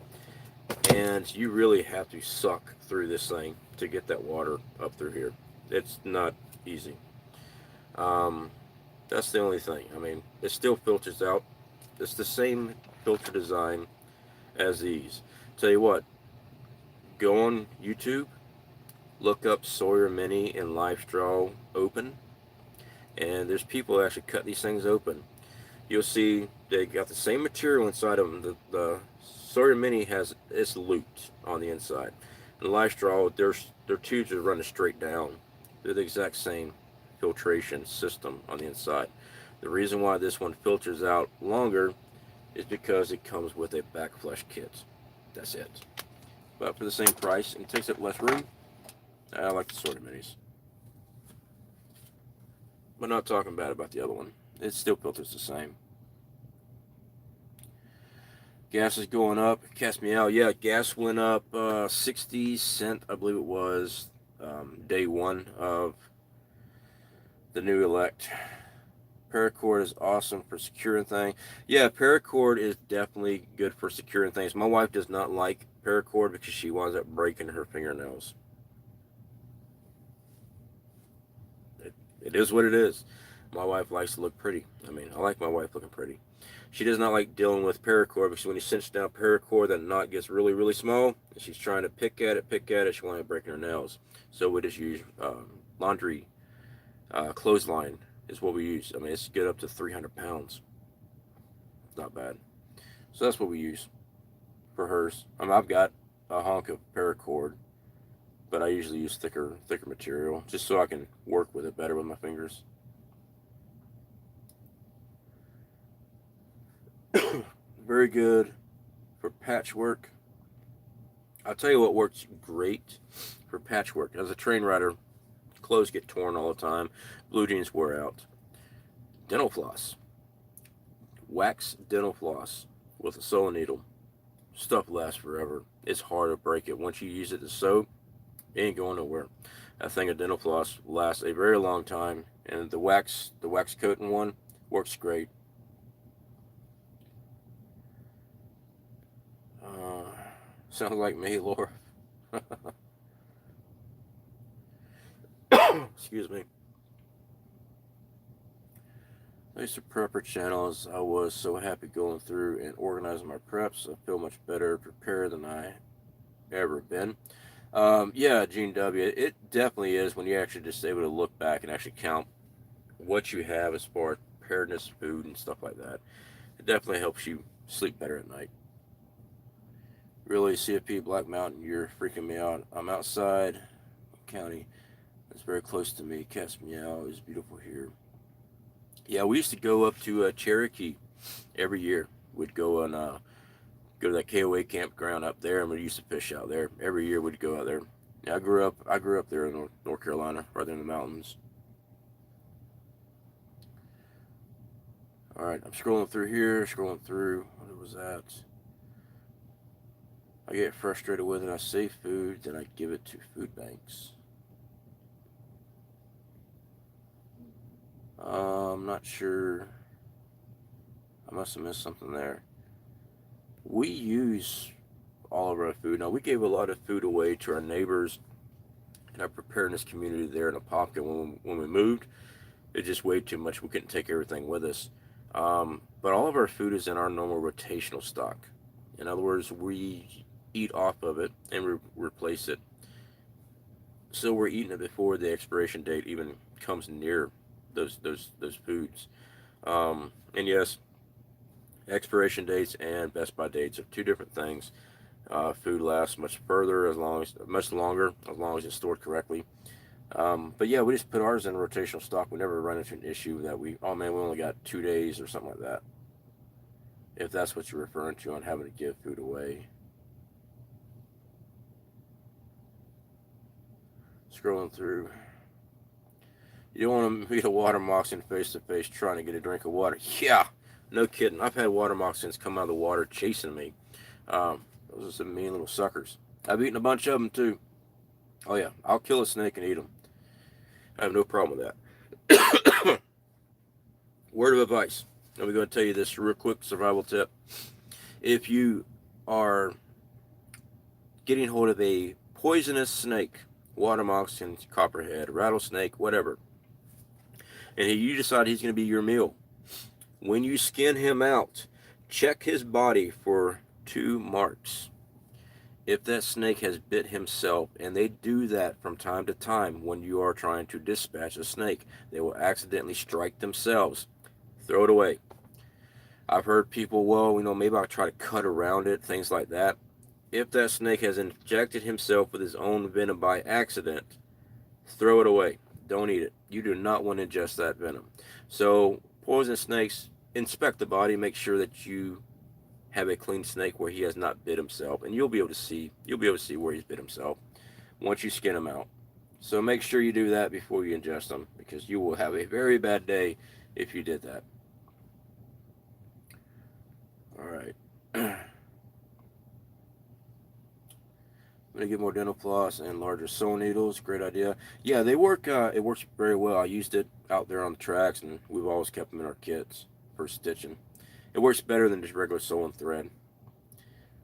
And you really have to suck through this thing to get that water up through here. It's not easy. That's the only thing. I mean, it still filters out. It's the same filter design as these. Tell you what, go on YouTube, look up Sawyer Mini and Life Straw Open, and there's people that actually cut these things open. You'll see they got the same material inside of them. The Sawyer Mini has its looped on the inside. And the Life Straw, their tubes are running straight down. They're the exact same filtration system on the inside. The reason why this one filters out longer is because it comes with a back flush kit. That's it. But for the same price, and it takes up less room, I like the Sawyer Minis. But not talking bad about the other one. It still filters the same. Gas is going up. Cast me out. Yeah, gas went up 60 cents, I believe it was, day one of the new elect. Paracord is awesome for securing things. Yeah, paracord is definitely good for securing things. My wife does not like paracord because she winds up breaking her fingernails. It is what it is. My wife likes to look pretty. I mean, I like my wife looking pretty. She does not like dealing with paracord because when you cinch down paracord, that knot gets really, really small. And she's trying to pick at it. She winds up breaking her nails. So we just use laundry clothesline is what we use. I mean, it's good up to 300 pounds. Not bad. So that's what we use for hers. I mean, I've got a hunk of paracord, but I usually use thicker material just so I can work with it better with my fingers. Very good for patchwork. I'll tell you what works great for patchwork. As a train rider, clothes get torn all the time. Blue jeans wear out. Dental floss. Wax dental floss with a sewing needle. Stuff lasts forever. It's hard to break it. Once you use it to sew, it ain't going nowhere. That thing of dental floss lasts a very long time, and the wax coating one works great. Sounds like me, Laura. Excuse me. Thanks to Prepper Channels, I was so happy going through and organizing my preps. I feel much better prepared than I ever been. Yeah, Gene W. It definitely is when you're actually just able to look back and actually count what you have as far as preparedness, food, and stuff like that. It definitely helps you sleep better at night. Really, C.F.P. Black Mountain, you're freaking me out. I'm outside county. It's very close to me. Cast me out. It's beautiful here. Yeah, we used to go up to Cherokee every year. We'd go and go to that KOA campground up there, and we used to fish out there. Every year we'd go out there. Yeah, I grew up there in North Carolina, right there in the mountains. All right, I'm scrolling through here, what was that? I get frustrated with it. I save food, then I give it to food banks. I'm not sure. I must have missed something there. We use all of our food. Now, we gave a lot of food away to our neighbors in our preparedness community there in Apopka when we moved. It just weighed too much. We couldn't take everything with us. But all of our food is in our normal rotational stock. In other words, we eat off of it and replace it. So we're eating it before the expiration date even comes near those foods. And yes, expiration dates and best by dates are two different things. Food lasts much further much longer as long as it's stored correctly. But yeah, we just put ours in rotational stock. We never run into an issue that oh man, we only got 2 days or something like that. If that's what you're referring to on having to give food away. Scrolling through. You don't want to meet a water moccasin face to face trying to get a drink of water. Yeah, no kidding. I've had water moccasins come out of the water chasing me. Those are some mean little suckers. I've eaten a bunch of them too. Oh yeah, I'll kill a snake and eat them. I have no problem with that. Word of advice. I'm going to tell you this real quick survival tip. If you are getting hold of a poisonous snake, water moccasin, copperhead, rattlesnake, whatever, and you decide he's going to be your meal, when you skin him out, check his body for 2 marks. If that snake has bit himself, and they do that from time to time when you are trying to dispatch a snake, they will accidentally strike themselves. Throw it away. I've heard people, well, maybe I'll try to cut around it, things like that. If that snake has injected himself with his own venom by accident, throw it away. Don't eat it. You do not want to ingest that venom. So, poisonous snakes, inspect the body, make sure that you have a clean snake where he has not bit himself, and you'll be able to see where he's bit himself once you skin him out. So make sure you do that before you ingest them, because you will have a very bad day if you did that. All right. I'm gonna get more dental floss and larger sewing needles. Great idea. Yeah, they work. It works very well. I used it out there on the tracks, and we've always kept them in our kits for stitching. It works better than just regular sewing thread.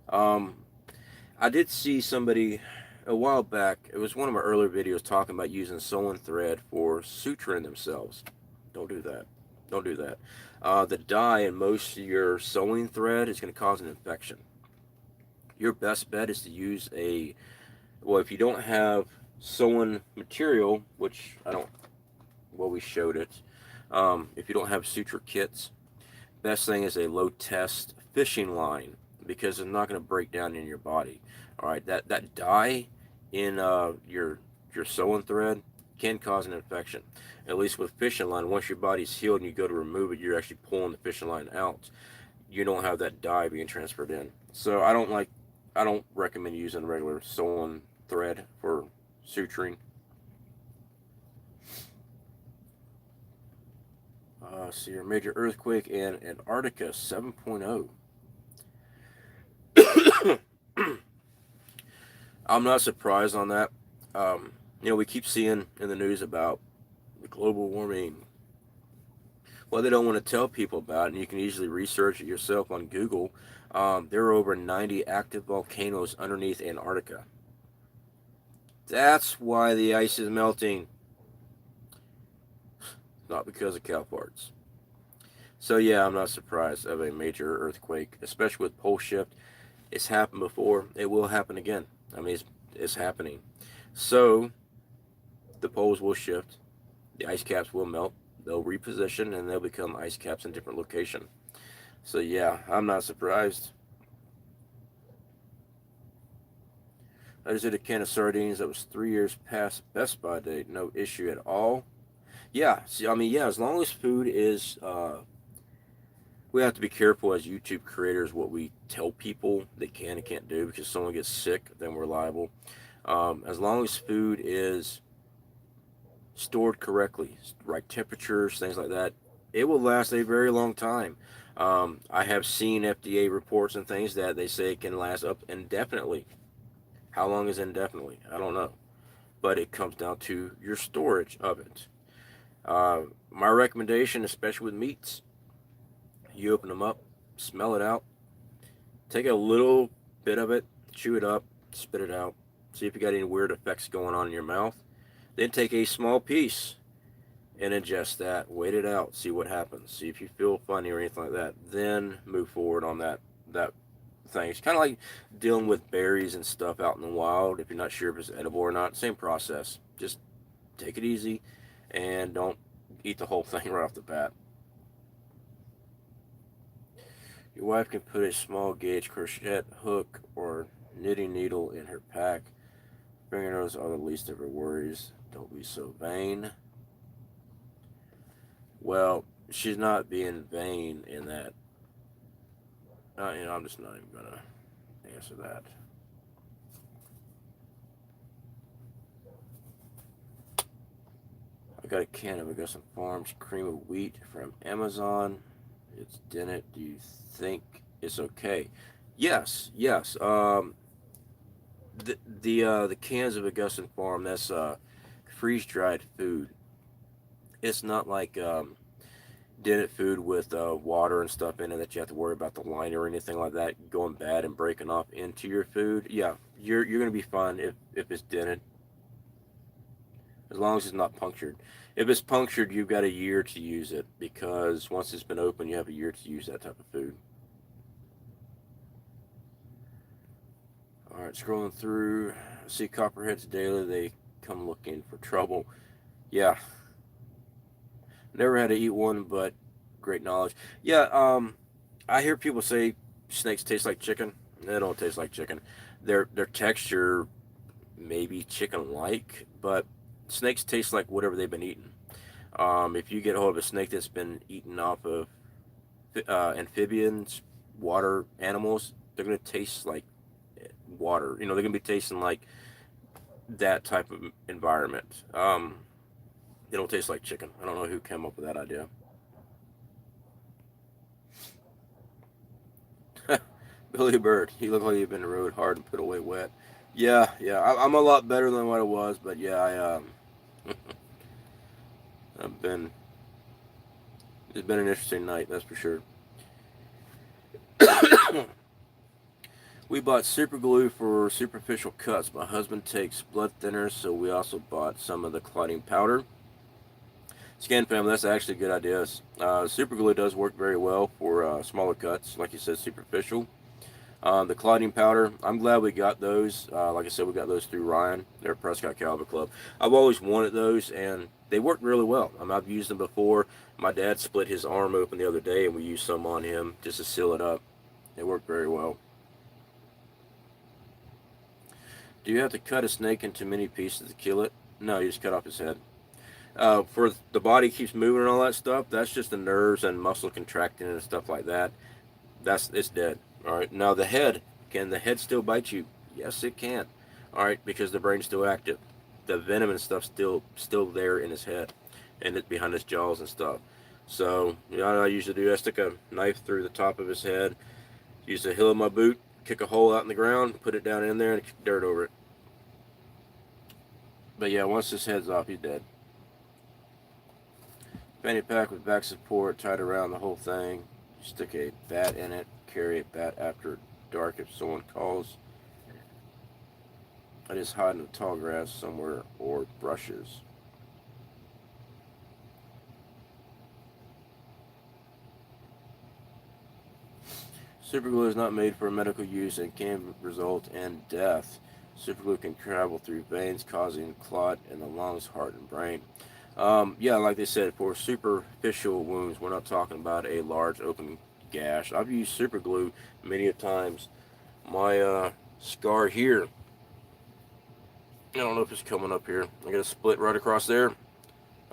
I did see somebody a while back. It was one of my earlier videos talking about using sewing thread for suturing themselves. Don't do that. Don't do that. The dye in most of your sewing thread is going to cause an infection. Your best bet is to use if you don't have sewing material, which I don't, well, we showed it. If you don't have suture kits, best thing is a low test fishing line, because it's not going to break down in your body. All right, that dye in your sewing thread can cause an infection. At least with fishing line, once your body's healed and you go to remove it, you're actually pulling the fishing line out. You don't have that dye being transferred in. So I don't recommend using regular sewing thread for suturing. See your major earthquake in Antarctica 7.0. I'm not surprised on that. We keep seeing in the news about the global warming. Well, they don't want to tell people about it, and you can easily research it yourself on Google. There are over 90 active volcanoes underneath Antarctica. That's why the ice is melting. Not because of cow farts. So yeah, I'm not surprised of a major earthquake, especially with pole shift. It's happened before. It will happen again. I mean, it's happening. So the poles will shift. The ice caps will melt. They'll reposition, and they'll become ice caps in different location. So yeah, I'm not surprised. I just did a can of sardines that was 3 years past best by date. No issue at all. Yeah, see, I mean, yeah, as long as food is, we have to be careful as YouTube creators what we tell people they can and can't do, because if someone gets sick, then we're liable. As long as food is stored correctly, right temperatures, things like that, it will last a very long time. I have seen FDA reports and things that they say it can last up indefinitely. How long is indefinitely? I don't know. But it comes down to your storage of it. My recommendation, especially with meats, you open them up, smell it out, take a little bit of it, chew it up, spit it out, see if you got any weird effects going on in your mouth. Then take a small piece and ingest that, wait it out, see what happens, see if you feel funny or anything like that. Then move forward on that things. Kind of like dealing with berries and stuff out in the wild. If you're not sure if it's edible or not, same process. Just take it easy and don't eat the whole thing right off the bat. Your wife can put a small gauge crochet hook or knitting needle in her pack. Fingernails are the least of her worries. Don't be so vain. Well, she's not being vain in that. I'm just not even gonna answer that. I got a can of Augusta Farms cream of wheat from Amazon. It's dented. Do you think it's okay? Yes, yes. The cans of Augusta Farm, that's freeze dried food. It's not like dented food with water and stuff in it that you have to worry about the line or anything like that going bad and breaking off into your food. Yeah, you're gonna be fine if it's dented, as long as it's not punctured. If it's punctured, you've got a year to use it, because once it's been open, you have a year to use that type of food. All right, scrolling through, I see copperheads daily. They come looking for trouble. Yeah, never had to eat one, but great knowledge. Yeah, I hear people say snakes taste like chicken. They don't taste like chicken. Their texture maybe chicken-like, but snakes taste like whatever they've been eating. If you get a hold of a snake that's been eaten off of amphibians, water animals, they're gonna taste like water. They're gonna be tasting like that type of environment. They don't taste like chicken. I don't know who came up with that idea. Billy Bird, he looked like he'd been rode hard and put away wet. Yeah, yeah, I'm a lot better than what I was, but yeah, I've been. It's been an interesting night, that's for sure. We bought super glue for superficial cuts. My husband takes blood thinners, so we also bought some of the clotting powder. Scan family, that's actually a good idea. Super glue does work very well for smaller cuts, like you said, superficial. The clotting powder, I'm glad we got those. Like I said, we got those through Ryan, their Prescott Caliber Club. I've always wanted those, and they work really well. I've used them before. My dad split his arm open the other day, and we used some on him just to seal it up. They work very well. Do you have to cut a snake into many pieces to kill it? No, you just cut off his head. For the body keeps moving and all that stuff, that's just the nerves and muscle contracting and stuff like that. It's dead. All right. Now the head, can the head still bite you? Yes, it can. All right, because the brain's still active. The venom and stuff still there in his head, and it behind his jaws and stuff. So what I usually do, I stick a knife through the top of his head, use the heel of my boot, kick a hole out in the ground, put it down in there, and kick dirt over it. But yeah, once his head's off, he's dead. Fanny pack with back support tied around the whole thing. Stick a bat in it. Carry a bat after dark if someone calls. I just hide in the tall grass somewhere or brushes. Superglue is not made for medical use and can result in death. Superglue can travel through veins, causing clot in the lungs, heart, and brain. Yeah, like they said, for superficial wounds, we're not talking about a large open gash. I've used superglue many a times. My scar here, I don't know if it's coming up here. I got a split right across there.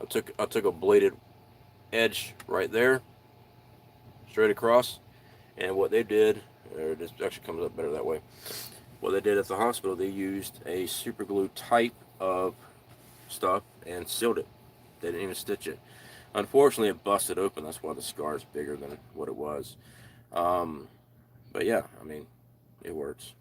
I took a bladed edge right there, straight across, and what they did, or this actually comes up better that way. What they did at the hospital, they used a superglue type of stuff and sealed it. They didn't even stitch it. Unfortunately, it busted open. That's why the scar is bigger than what it was. Um, but yeah, I mean, it works.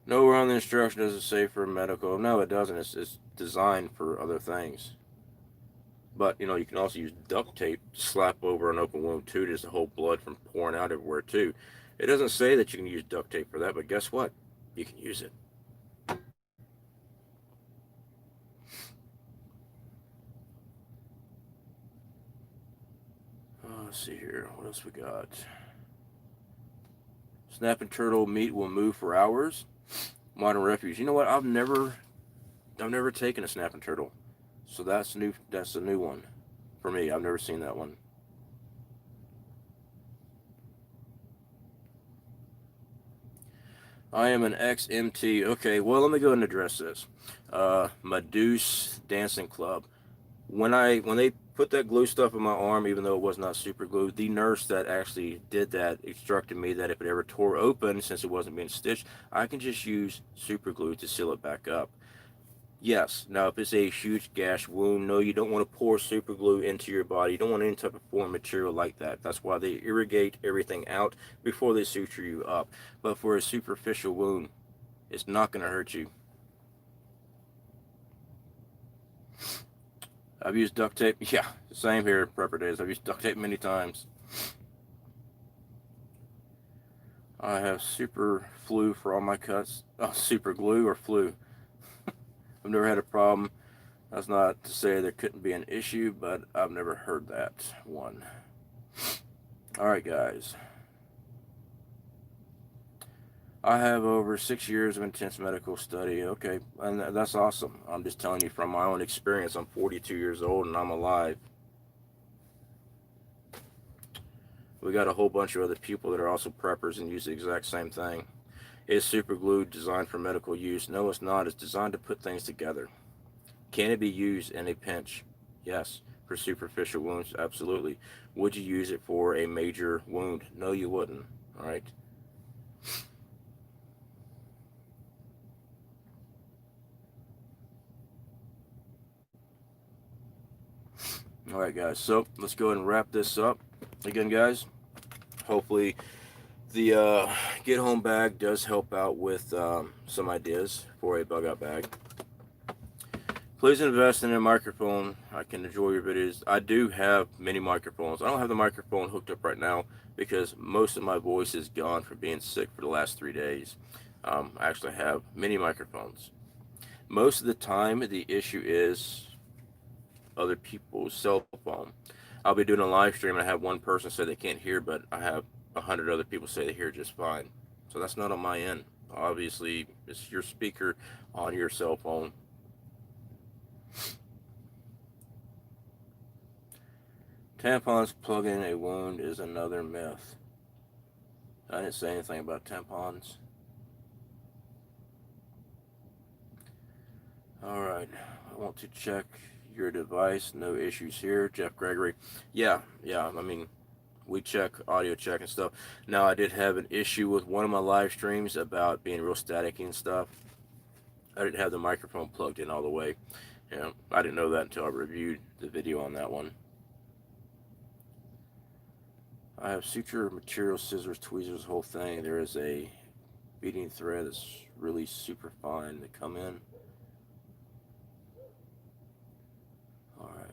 Nowhere on the instruction does it say for medical. No, it doesn't. It's designed for other things. But you can also use duct tape to slap over an open wound too, just to hold blood from pouring out everywhere too. It doesn't say that you can use duct tape for that, but guess what? You can use it. let's see here. What else we got? Snapping turtle meat will move for hours. Modern refuge. You know what? I've never taken a snapping turtle, so that's new. That's a new one for me. I've never seen that one. I am an ex-MT. Okay, well, let me go ahead and address this. Medusa Dancing Club. When they put that glue stuff in my arm, even though it was not super glue, the nurse that actually did that instructed me that if it ever tore open, since it wasn't being stitched, I can just use super glue to seal it back up. Yes. Now, if it's a huge gash wound, no, you don't want to pour super glue into your body. You don't want any type of foreign material like that. That's why they irrigate everything out before they suture you up. But for a superficial wound, it's not going to hurt you. I've used duct tape. Yeah, same here, prepper days. I've used duct tape many times. I have super flu for all my cuts. Oh, super glue or flu. I've never had a problem. That's not to say there couldn't be an issue, but I've never heard that one. All right, guys. I have over 6 years of intense medical study. Okay, and that's awesome. I'm just telling you from my own experience. I'm 42 years old and I'm alive. We got a whole bunch of other people that are also preppers and use the exact same thing. Is super glue designed for medical use? No, it's not. It's designed to put things together. Can it be used in a pinch? Yes. For superficial wounds, absolutely. Would you use it for a major wound? No, you wouldn't. All right. All right, guys. So let's go ahead and wrap this up. Again, guys, hopefully the get home bag does help out with some ideas for a bug out bag. Please invest in a microphone. I can enjoy your videos. I do have many microphones. I don't have the microphone hooked up right now because most of my voice is gone from being sick for the last 3 days. I actually have many microphones. Most of the time, the issue is other people's cell phone. I'll be doing a live stream and I have one person say they can't hear, but I have 100 other people say they hear just fine. So that's not on my end. Obviously, it's your speaker on your cell phone. Tampons plugging a wound is another myth. I didn't say anything about tampons. Alright, I want to check your device. No issues here. Jeff Gregory. Yeah, I mean, we check, audio check and stuff. Now, I did have an issue with one of my live streams about being real staticky and stuff. I didn't have the microphone plugged in all the way. I didn't know that until I reviewed the video on that one. I have suture material, scissors, tweezers, whole thing. There is a beading thread that's really super fine to come in. Alright.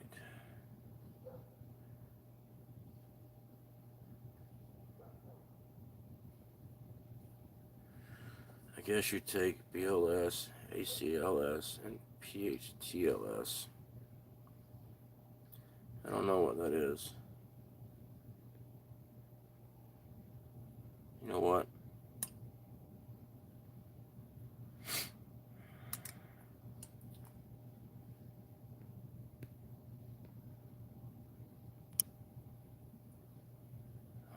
I guess you take BLS, ACLS, and PHTLS. I don't know what that is. You know what?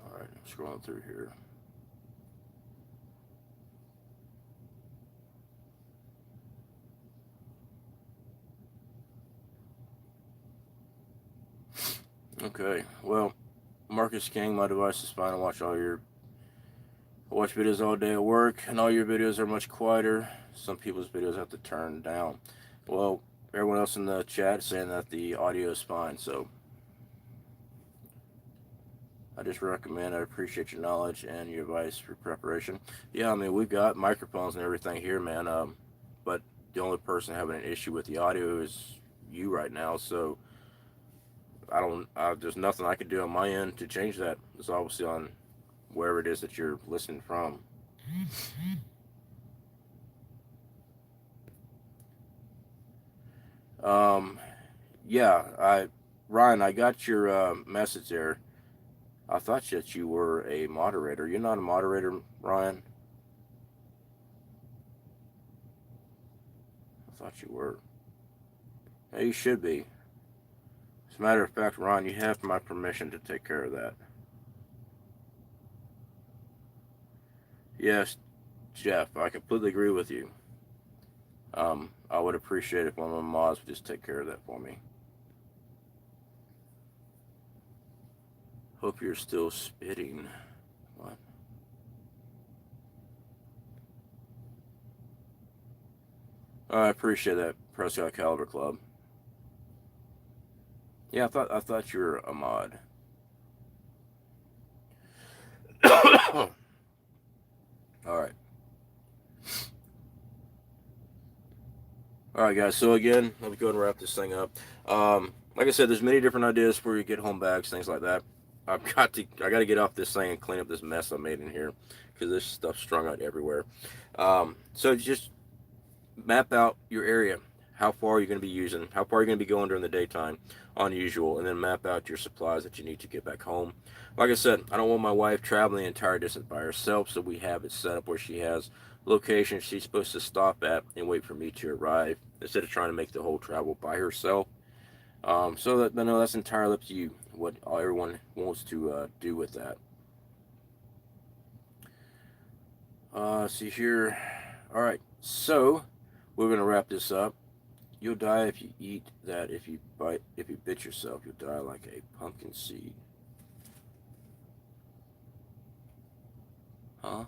Alright, I'm scrolling through here. Okay, well, Marcus King, my device is fine. I watch videos all day at work, and all your videos are much quieter. Some people's videos have to turn down. Well, everyone else in the chat is saying that the audio is fine, so I just recommend, I appreciate your knowledge and your advice for preparation. Yeah, I mean, we've got microphones and everything here, man, but the only person having an issue with the audio is you right now, so there's nothing I can do on my end to change that. It's obviously on wherever it is that you're listening from. Yeah, Ryan, I got your message there. I thought that you were a moderator. You're not a moderator, Ryan? I thought you were. Hey, you should be. As a matter of fact, Ron, you have my permission to take care of that. Yes, Jeff, I completely agree with you. I would appreciate if one of my mods would just take care of that for me. Hope you're still spitting. What? I appreciate that, Prescott Caliber Club. Yeah, I thought you were a mod. All right. All right, guys. So again, let me go ahead and wrap this thing up. Like I said, there's many different ideas for you get home bags, things like that. I got to get off this thing and clean up this mess I made in here because this stuff's strung out everywhere. So just map out your area. How far you're going to be using, how far you're going to be going during the daytime, unusual, and then map out your supplies that you need to get back home. Like I said, I don't want my wife traveling the entire distance by herself, so we have it set up where she has locations she's supposed to stop at and wait for me to arrive instead of trying to make the whole travel by herself. So that I know that's entirely up to you what everyone wants to do with that. See here. All right, so we're gonna wrap this up. You'll die if you eat that. If you bit yourself, you'll die like a pumpkin seed. Huh?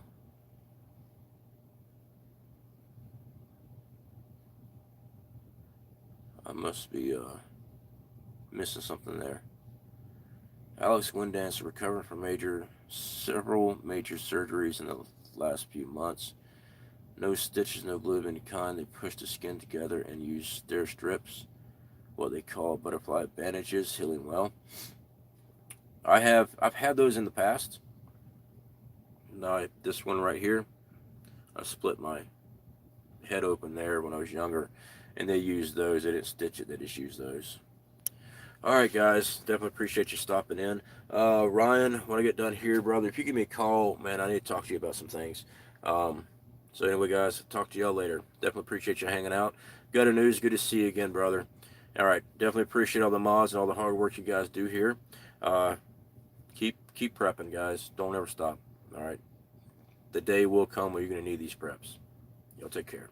I must be missing something there. Alex Windance recovering from several major surgeries in the last few months. No stitches, no glue of any kind. They push the skin together and use stair strips, what they call butterfly bandages, healing well. I've had those in the past. Now this one right here, I split my head open there when I was younger, and they used those. They didn't stitch it. They just used those. All right, guys. Definitely appreciate you stopping in. Ryan, when I get done here, brother, if you give me a call, man, I need to talk to you about some things. Um, so anyway, guys, talk to y'all later. Definitely appreciate you hanging out. Got a news. Good to see you again, brother. All right. Definitely appreciate all the mods and all the hard work you guys do here. Uh, keep prepping, guys. Don't ever stop. All right. The day will come where you're gonna need these preps. Y'all take care.